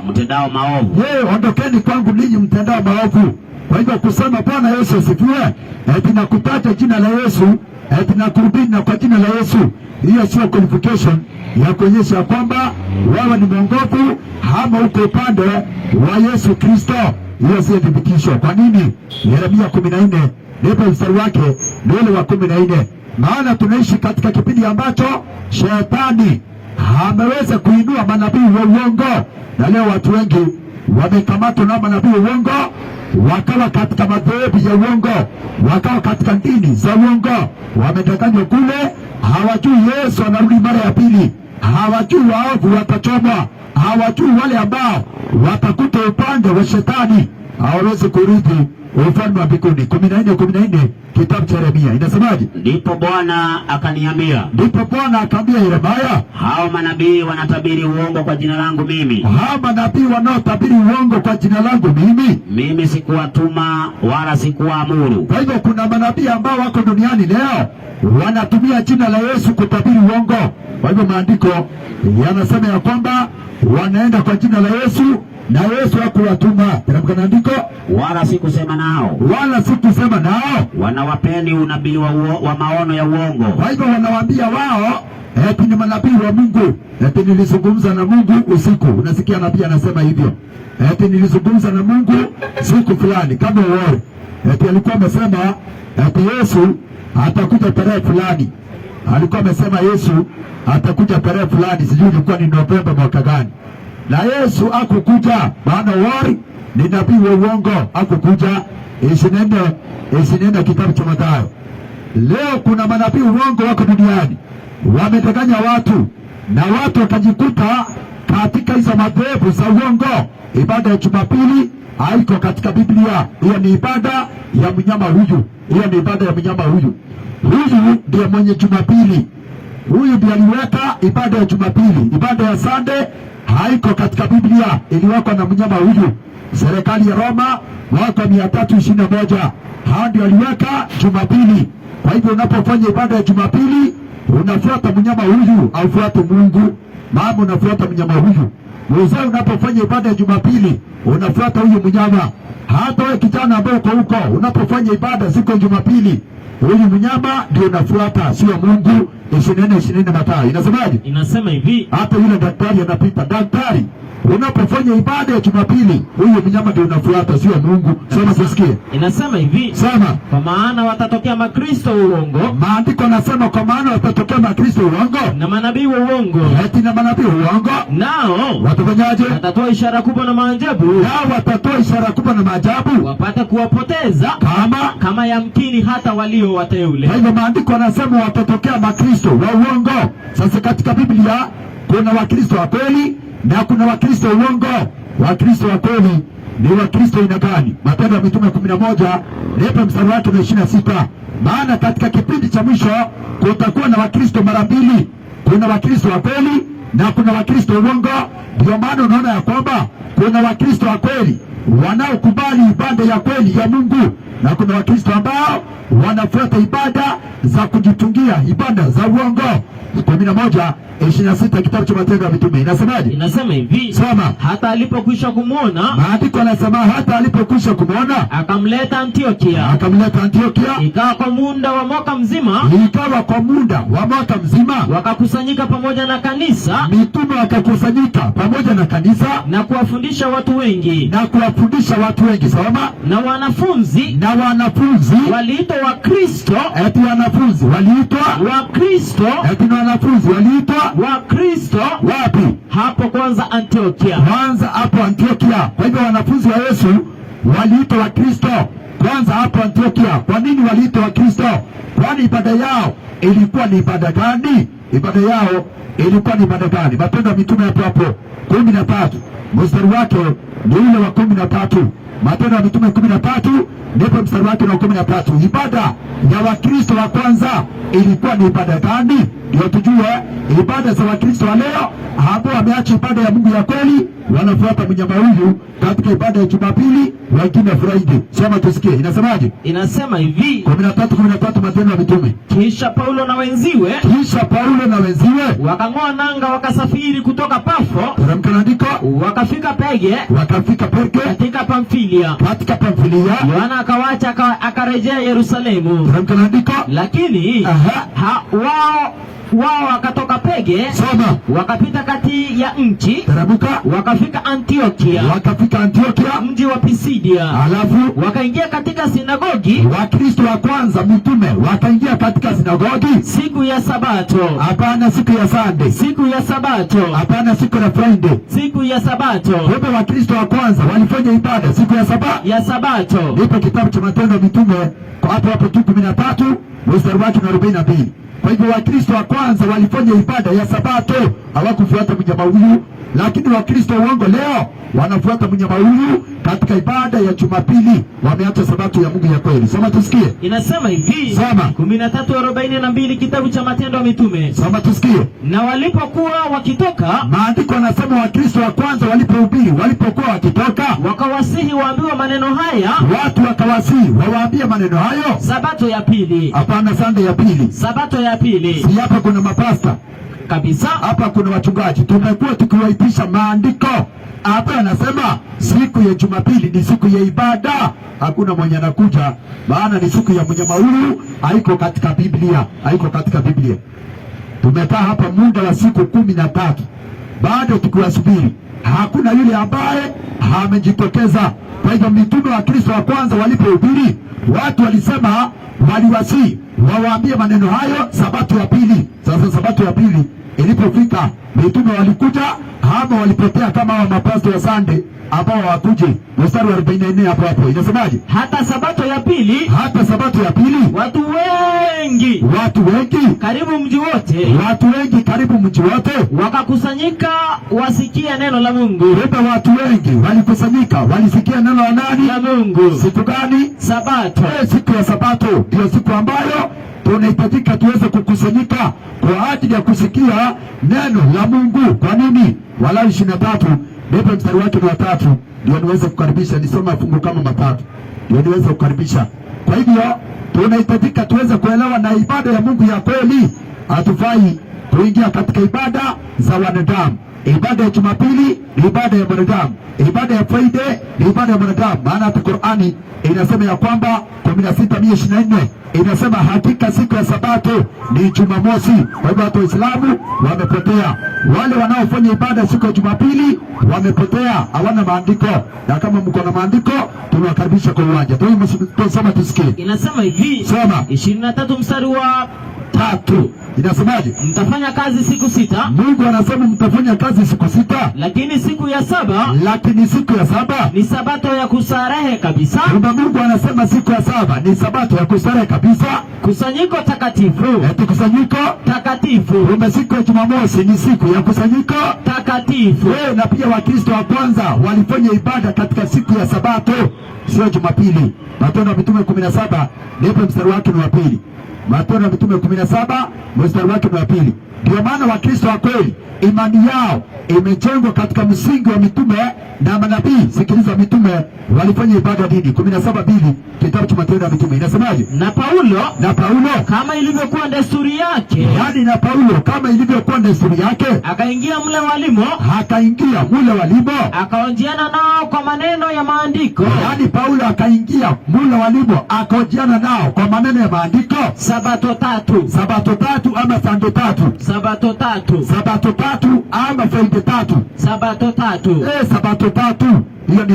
mtendao maovu. Ondokeni kwangu ninyi mtendao maovu. Kwa hivyo kusema Bwana Yesu asifiwe, eti nakutaja jina la Yesu, eti nakuhubiri na kwa jina la Yesu, hiyo sio qualification ya kuonyesha kwamba wewe ni mwongofu ama uko upande wa Yesu Kristo. Hiyo sio thibitisho. Kwa nini? Yeremia 14 ndipo mstari wake ni ule wa 14. Maana tunaishi katika kipindi ambacho shetani ameweza kuinua manabii wa uongo, na leo watu wengi wamekamatwa na manabii wa uongo, wakawa katika madhehebu ya uongo, wakawa katika dini za uongo, wamedanganywa kule, hawajui Yesu anarudi mara ya pili, hawajui waovu watachomwa, hawajui wale ambao watakuta upande wa shetani hawawezi kurithi ufalme wa mbinguni. 14:14 kitabu cha Yeremia inasemaje? Ndipo Bwana akaniambia. Ndipo Bwana akamwambia Yeremia, hao manabii wanatabiri uongo kwa jina langu mimi. Hao manabii wanaotabiri uongo kwa jina langu mimi sikuwatuma wala sikuwaamuru. Kwa hivyo kuna manabii ambao wako duniani leo wanatumia jina la Yesu kutabiri uongo. Kwa hivyo maandiko yanasema ya kwamba wanaenda kwa jina la Yesu na Yesu hakuwatuma. Teremka na andiko, wala sikusema nao. Wanawapeni unabii wa maono ya uongo. Kwa hivyo wanawaambia wao eti ni manabii wa Mungu, eti nilizungumza na Mungu usiku. Unasikia nabii anasema hivyo, eti nilizungumza na Mungu siku fulani, kama wao eti alikuwa amesema eti Yesu atakuja tarehe fulani. Alikuwa amesema Yesu atakuja tarehe fulani, sijui ilikuwa ni Novemba mwaka gani, na Yesu hakukuja. Maana wari ni nabii wa uongo, hakukuja. 24 kitabu cha Mathayo. Leo kuna manabii uongo wako duniani, wamedanganya watu na watu wakajikuta katika hizo madhehebu za uongo. Ibada ya Jumapili haiko katika Biblia. Hiyo ni ibada ya mnyama huyu, hiyo ni ibada ya mnyama huyu. Huyu ndiye mwenye Jumapili, huyu ndiye aliweka ibada ya Jumapili. Ibada ya Sunday haiko katika Biblia, iliwekwa na mnyama huyu. Serikali ya Roma mwaka 321 hao ndio aliweka Jumapili. Kwa hivyo unapofanya ibada ya Jumapili unafuata mnyama huyu, au fuate Mungu, maana unafuata mnyama huyu. Wewe unapofanya ibada ya Jumapili unafuata huyu mnyama. Hata wewe kijana ambaye uko huko, unapofanya ibada siku ya Jumapili, huyu mnyama ndio unafuata, sio Mungu. 24 Mathayo inasemaje? Inasema hivi, hata yule daktari anapita, daktari, unapofanya ibada ya Jumapili huyu mnyama ndio unafuata, sio Mungu. Soma tusikie. Inasema hivi, sema, kwa maana watatokea makristo uongo. Maandiko nasema kwa maana watatokea makristo uongo na manabii wa uongo. Eti na manabii wa uongo nao watafanyaje? Watatoa ishara kubwa na maajabu. Nao watatoa ishara kubwa na maajabu, wapate kuwapoteza kama yamkini hata walio wateule. Kwa hivyo maandiko yanasema watatokea makristo wa uongo. Sasa katika Biblia kuna wakristo wa kweli na kuna wakristo wa uongo. Wakristo wa kweli ni wakristo aina gani? Matendo ya Mitume 11 ndipo mstari wake wa 26. maana katika kipindi cha mwisho kutakuwa na Wakristo mara mbili. Kuna Wakristo wa kweli na kuna Wakristo uongo. Ndio maana unaona ya kwamba kuna Wakristo wa kweli wanaokubali ibada ya kweli ya Mungu, na kuna Wakristo ambao wanafuata ibada za kujitungia, ibada za uongo. 11:26 kitabu cha Matendo ya Mitume inasemaje? Inasema hivi, soma. Hata alipokwisha kumwona, maandiko yanasema hata alipokwisha kumwona akamleta Antiokia. Ikawa kwa muda wa mwaka mzima, wakakusanyika pamoja na kanisa, mitume wakakusanyika pamoja na kanisa na kuwafundisha watu wengi. Soma. Na wanafunzi waliitwa Wakristo. Eti wanafunzi waliitwa Wakristo. Eti wanafunzi waliitwa Wakristo. Wapi? Hapo kwanza Antiokia. Kwa hivyo wanafunzi wa Yesu waliitwa Wakristo kwanza hapo Antiokia. Kwa nini waliitwa Wakristo? Kwani ibada yao ilikuwa ni ibada gani? Matendo ya Mitume hapo 13 mstari wake ni ule wa 13. Matendo ya Mitume 13 ndipo mstari wake wa 13. Ibada ya Wakristo wa kwanza ilikuwa ni ibada gani? Ndio tujue ibada za Wakristo wa leo ambao wameacha ibada ya Mungu ya kweli, wanafuata mnyama huyu katika ibada ya Jumapili, wengine Friday. Soma tusikie inasemaje? Inasema hivi 13 Matendo ya Mitume. Kisha Paulo na wenziwe wakang'oa nanga, wakasafiri kutoka Pafo, wakafika Perge katika Pamfilia. Yohana akawacha akarejea Yerusalemu. Lakini wao wakatoka Perge, wakapita kati ya nchi, wakafika Antiokia, mji wa Pisidia. Alafu wakaingia katika sinagogi. Wakristo wa kwanza mitume wakaingia katika sinagogi siku ya Sabato. Hapana siku ya Sunday. Siku ya Sabato. Hapana siku ya Friday. Siku ya Sabato. Hapo Wakristo wa kwanza walifanya ibada siku ya Sabato. Ndipo kitabu cha Matendo ya Mitume hapo 13 mstari wake na 42. Kwa hivyo Wakristo wa kwanza walifanya ibada ya Sabato, hawakufuata mnyama huyu. Lakini Wakristo uongo leo wanafuata mnyama huyu katika ibada ya Jumapili, wameacha Sabato ya Mungu ya kweli. Soma tusikie. Inasema hivi, soma 13:42 kitabu cha Matendo ya Mitume. Soma tusikie. Na walipokuwa wakitoka, maandiko yanasema Wakristo wa kwanza walipokuwa wakitoka, wakawasihi waambiwe maneno haya. Watu wakawasihi wawaambie maneno hayo. Sabato ya pili. Hapana Sunday ya pili. Sabato ya pili. Si hapa kuna mapasta kabisa, hapa kuna wachungaji. Tumekuwa tukiwaitisha maandiko hapa, anasema siku ya Jumapili ni siku ya ibada. Hakuna mwenye anakuja, maana ni siku ya mnyama huyu, haiko katika Biblia. Tumekaa hapa muda wa siku 13 bado tukiwasubiri, hakuna yule ambaye amejitokeza. Kwa hivyo mitume wa Kristo wa kwanza walipohubiri, watu walisema, waliwasihi wawaambie maneno hayo Sabato ya pili. Sasa Sabato ya pili ilipofika, mitume walikuja ama walipotea kama wa mapasto wa Sunday ambao hawakuje? Mstari wa 44 hapo inasemaje? Hata Sabato ya pili, watu wengi karibu mji wote wakakusanyika wasikia neno la Mungu. Watu wengi walikusanyika walisikia neno la nani? La Mungu. Siku gani? Sabato. Siku ya Sabato ndio siku ambayo tunahitajika tuweze kukusanyika kwa ajili ya kusikia neno la Mungu. Kwa nini? Walawi 23 ndipo mstari wake wa 3 ndio niweze kukaribisha, nisoma fungu kama matatu ndio niweze kukaribisha. Kwa hivyo tunahitajika tuweze kuelewa na ibada ya Mungu ya kweli. Hatufai kuingia katika ibada za wanadamu. Ibada ya Jumapili ni ibada ya mwanadamu, ibada ya Friday ni ibada ya mwanadamu. Maana hata Qur'ani inasema ya kwamba 16:24 inasema hakika siku ya Sabato ni Jumamosi. Kwa hivyo watu Waislamu wamepotea, wale wanaofanya ibada siku ya Jumapili wamepotea, hawana maandiko. Na kama mko na maandiko tunawakaribisha kwa uwanja. Tusoma tusikie. Inasema hivi, soma 23 mstari wa 3. Inasemaje? Mtafanya kazi siku 6. Mungu anasema mtafanya kazi siku 6, lakini siku ya 7 ni sabato ya kustarehe kabisa. Mungu anasema siku ya 7 ni sabato ya kustarehe kabisa, kusanyiko takatifu. Kusanyiko takatifu. Siku ya Jumamosi ni siku ya kusanyiko takatifu. Na pia Wakristo wa kwanza walifanya ibada katika siku ya sabato, sio Jumapili. Matendo ya Mitume 17 ndipo mstari wake ni wa 2. Matendo ya Mitume 17 mstari wake ni wa 2. Ndio maana Wakristo wa kweli imani yao imejengwa katika msingi wa mitume na manabii. Sikiliza, mitume walifanya ibada dini. 17:2 kitabu cha Matendo ya Mitume inasemaje? Na Paulo kama ilivyokuwa desturi yake, yaani na Paulo kama ilivyokuwa desturi yake, akaingia mle walimo, akaonjiana nao kwa maneno ya maandiko. Yaani Paulo akaingia mle walimo, akaonjiana nao kwa maneno ya maandiko. Sabato tatu ama sando tatu. Sabato tatu ama faida 3. Sabato tatu. Hiyo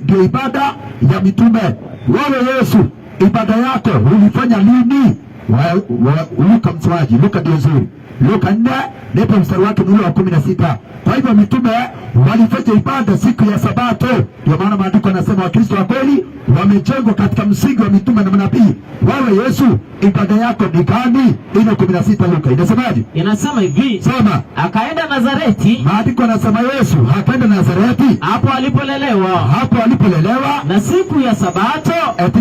ndio ibada ya mitume. Wewe Yesu, ibada yako ulifanya lini? Luka msomaji, Luka ndio nzuri. Luka 4 ndipo mstari wake ni wa 16. Kwa hivyo mitume walifanya ibada siku ya sabato. Ndio maana maandiko yanasema Wakristo wa kweli wamejengwa katika msingi wa mitume na manabii. Wewe Yesu, ibada yako ni gani? 16 Luka inasemaje? Inasema hivi. Soma. Akaenda Nazareti. Maandiko yanasema Yesu akaenda Nazareti, hapo alipolelewa. Na siku ya sabato.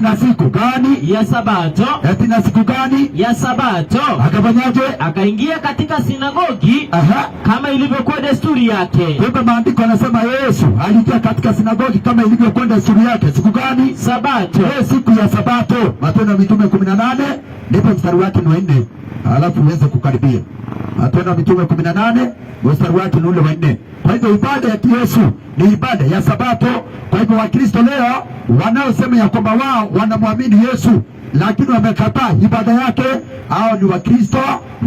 Na siku gani ya sabato? Na siku gani ya sabato? Akafanyaje? Akaingia katika sinagogi. Kama ilivyokuwa desturi yake. Kwa maandiko yanasema Yesu aliingia katika sinagogi kama ilivyokuwa desturi yake. Siku gani? Sabato. Siku ya sabato. Matendo ya Mitume 18 ndipo mstari wake ni 4. Alafu uweze kukaribia. Matendo ya Mitume 18 mstari wake ni ule wa 4. Kwa hivyo ibada ya Yesu ni ibada ya sabato. Kwa hivyo Wakristo leo wanaosema ya kwamba wao wanamwamini Yesu lakini wamekataa ibada yake, hao ni Wakristo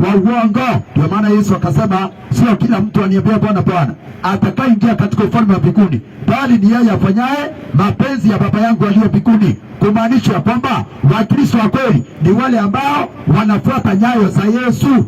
wa uongo. Ndio maana Yesu akasema sio kila mtu aniambia Bwana Bwana atakaingia katika ufalme wa mbinguni, bali ni yeye afanyaye mapenzi ya Baba yangu aliye mbinguni. Kumaanisha kwamba Wakristo wa kweli ni wale ambao wanafuata nyayo za Yesu,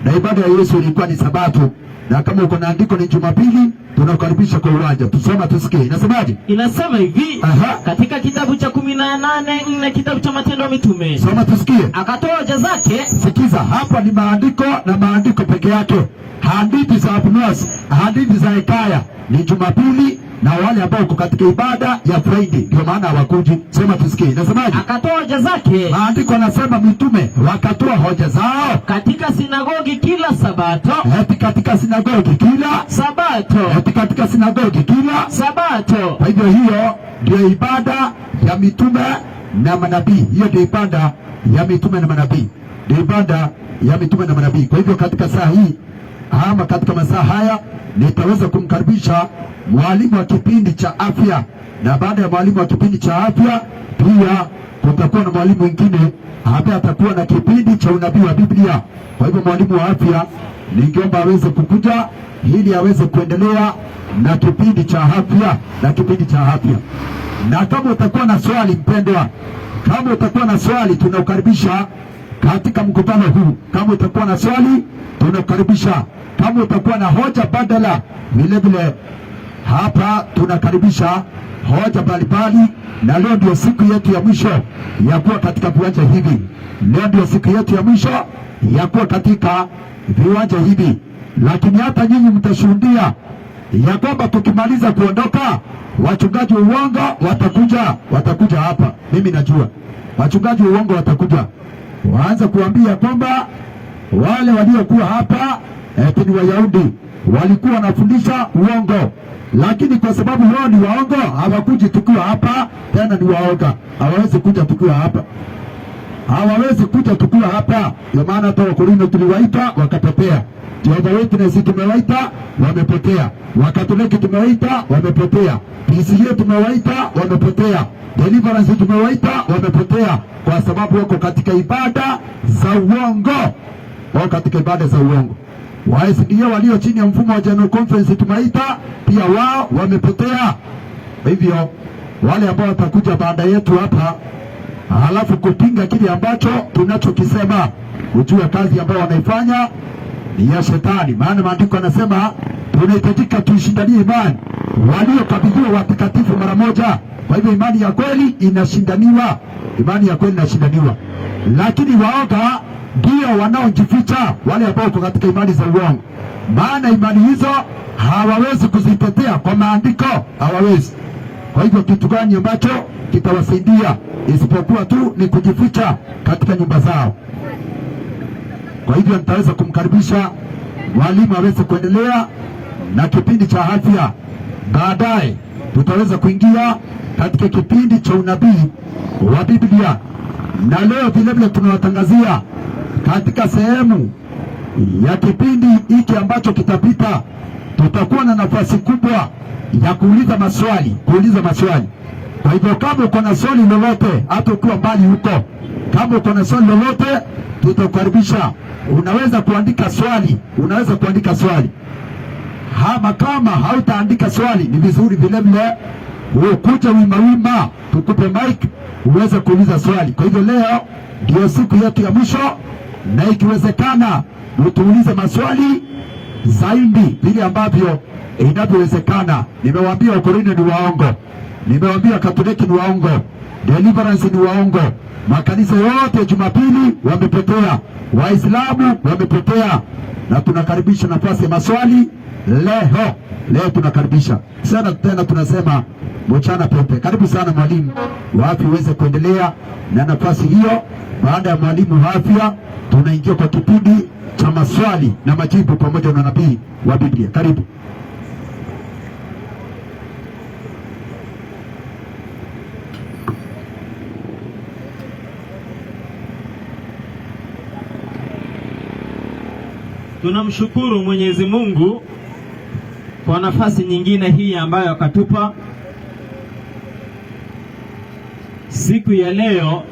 na ibada ya Yesu ilikuwa ni sabato. Na kama uko na andiko ni Jumapili, tunakaribisha kwa uwanja. Tusoma tusikie. Inasemaje? Inasema hivi. Katika kitabu cha 18:4 kitabu cha Matendo ya Mitume. Soma tusikie. Akatoa hoja zake. Sikiza, hapa ni maandiko na maandiko peke yake. Hadithi za Abunwasi, hadithi za Hekaya ni Jumapili, na wale ambao uko katika ibada ya Friday ndio maana hawakuji. Sema tusikie. Inasemaje? Akatoa hoja zake. Maandiko yanasema mitume wakatoa hoja zao katika sinagogi kila sabato. Katika sinagogi kila sabato. Katika sinagogi kila sabato. Kwa hivyo hiyo ndio ibada ya mitume na manabii. Hiyo ndio ibada ya mitume na manabii. Ndio ibada ya mitume na manabii. Kwa hivyo katika saa hii ama katika masaa haya nitaweza kumkaribisha mwalimu wa kipindi cha afya, na baada ya mwalimu wa kipindi cha afya pia kutakuwa na mwalimu mwingine ambaye atakuwa na kipindi cha unabii wa Biblia. Kwa hivyo mwalimu wa afya ningeomba aweze kukuja ili aweze kuendelea na kipindi cha afya na kama utakuwa na swali mpendwa, kama utakuwa na swali tunakukaribisha katika mkutano huu. Kama utakuwa na swali tunakukaribisha. Kama utakuwa na hoja badala, vile vile hapa tunakaribisha hoja mbalimbali. Na leo ndio siku yetu ya mwisho ya kuwa katika viwanja hivi. Leo ndio siku yetu ya mwisho ya kuwa katika viwanja hivi, lakini hata nyinyi mtashuhudia ya kwamba tukimaliza kuondoka, wachungaji wa uongo watakuja hapa. Mimi najua wachungaji wa uongo watakuja, waanza kuambia kwamba wale waliokuwa hapa ni Wayahudi, walikuwa wanafundisha uongo, lakini kwa sababu wao ni waongo hawakuji tukiwa hapa tena. Ni waoga, hawawezi kuja tukiwa hapa, Ndio maana hata Wakorintho tuliwaita wakapotea, Jehovah Witness tumewaita wamepotea, Wakatoliki tumewaita wamepotea, PCA tumewaita wamepotea, Deliverance tumewaita wamepotea, kwa sababu wako katika ibada za uongo. Waesidia walio chini ya mfumo wa General Conference tumeita pia wao wamepotea. Hivyo wale ambao watakuja baada yetu hapa halafu kupinga kile ambacho tunachokisema, ujue kazi ambayo wanaifanya ni ya shetani. Maana maandiko yanasema tunahitajika tuishindanie imani waliokabidhiwa watakatifu mara moja. Kwa hivyo imani ya kweli inashindaniwa, imani ya kweli inashindaniwa, lakini waoga ndio wanaojificha, wale ambao wako katika imani za uongo. Maana imani hizo hawawezi kuzitetea kwa maandiko, hawawezi. Kwa hivyo kitu gani ambacho kitawasaidia isipokuwa tu ni kujificha katika nyumba zao? Kwa hivyo nitaweza kumkaribisha mwalimu aweze kuendelea na kipindi cha afya. Baadaye tutaweza kuingia katika kipindi cha unabii wa Biblia, na leo vilevile tunawatangazia katika sehemu ya kipindi hiki ambacho kitapita, tutakuwa na nafasi kubwa ya kuuliza maswali. Kwa hivyo kama uko na swali lolote, hata ukiwa mbali huko, kama uko na swali lolote, tutakukaribisha. Unaweza kuandika swali, Hama kama hautaandika swali, ni vizuri vilevile ukuje wima tukupe mic uweze kuuliza swali. Kwa hivyo leo ndio siku yetu ya mwisho, na ikiwezekana utuulize maswali zaidi vile ambavyo inavyowezekana. Nimewaambia Wakorintho ni waongo, nimewaambia Katoliki ni waongo, Deliverance ni waongo, makanisa yote Jumapili wamepotea, Waislamu wamepotea, na tunakaribisha nafasi ya maswali leo tunakaribisha sana. Tena tunasema mchana pepe. Karibu sana mwalimu wa afya uweze kuendelea na nafasi hiyo. Baada ya mwalimu wa afya tunaingia kwa kipindi cha maswali na majibu pamoja na nabii wa Biblia. Karibu. Tunamshukuru Mwenyezi Mungu kwa nafasi nyingine hii ambayo akatupa siku ya leo.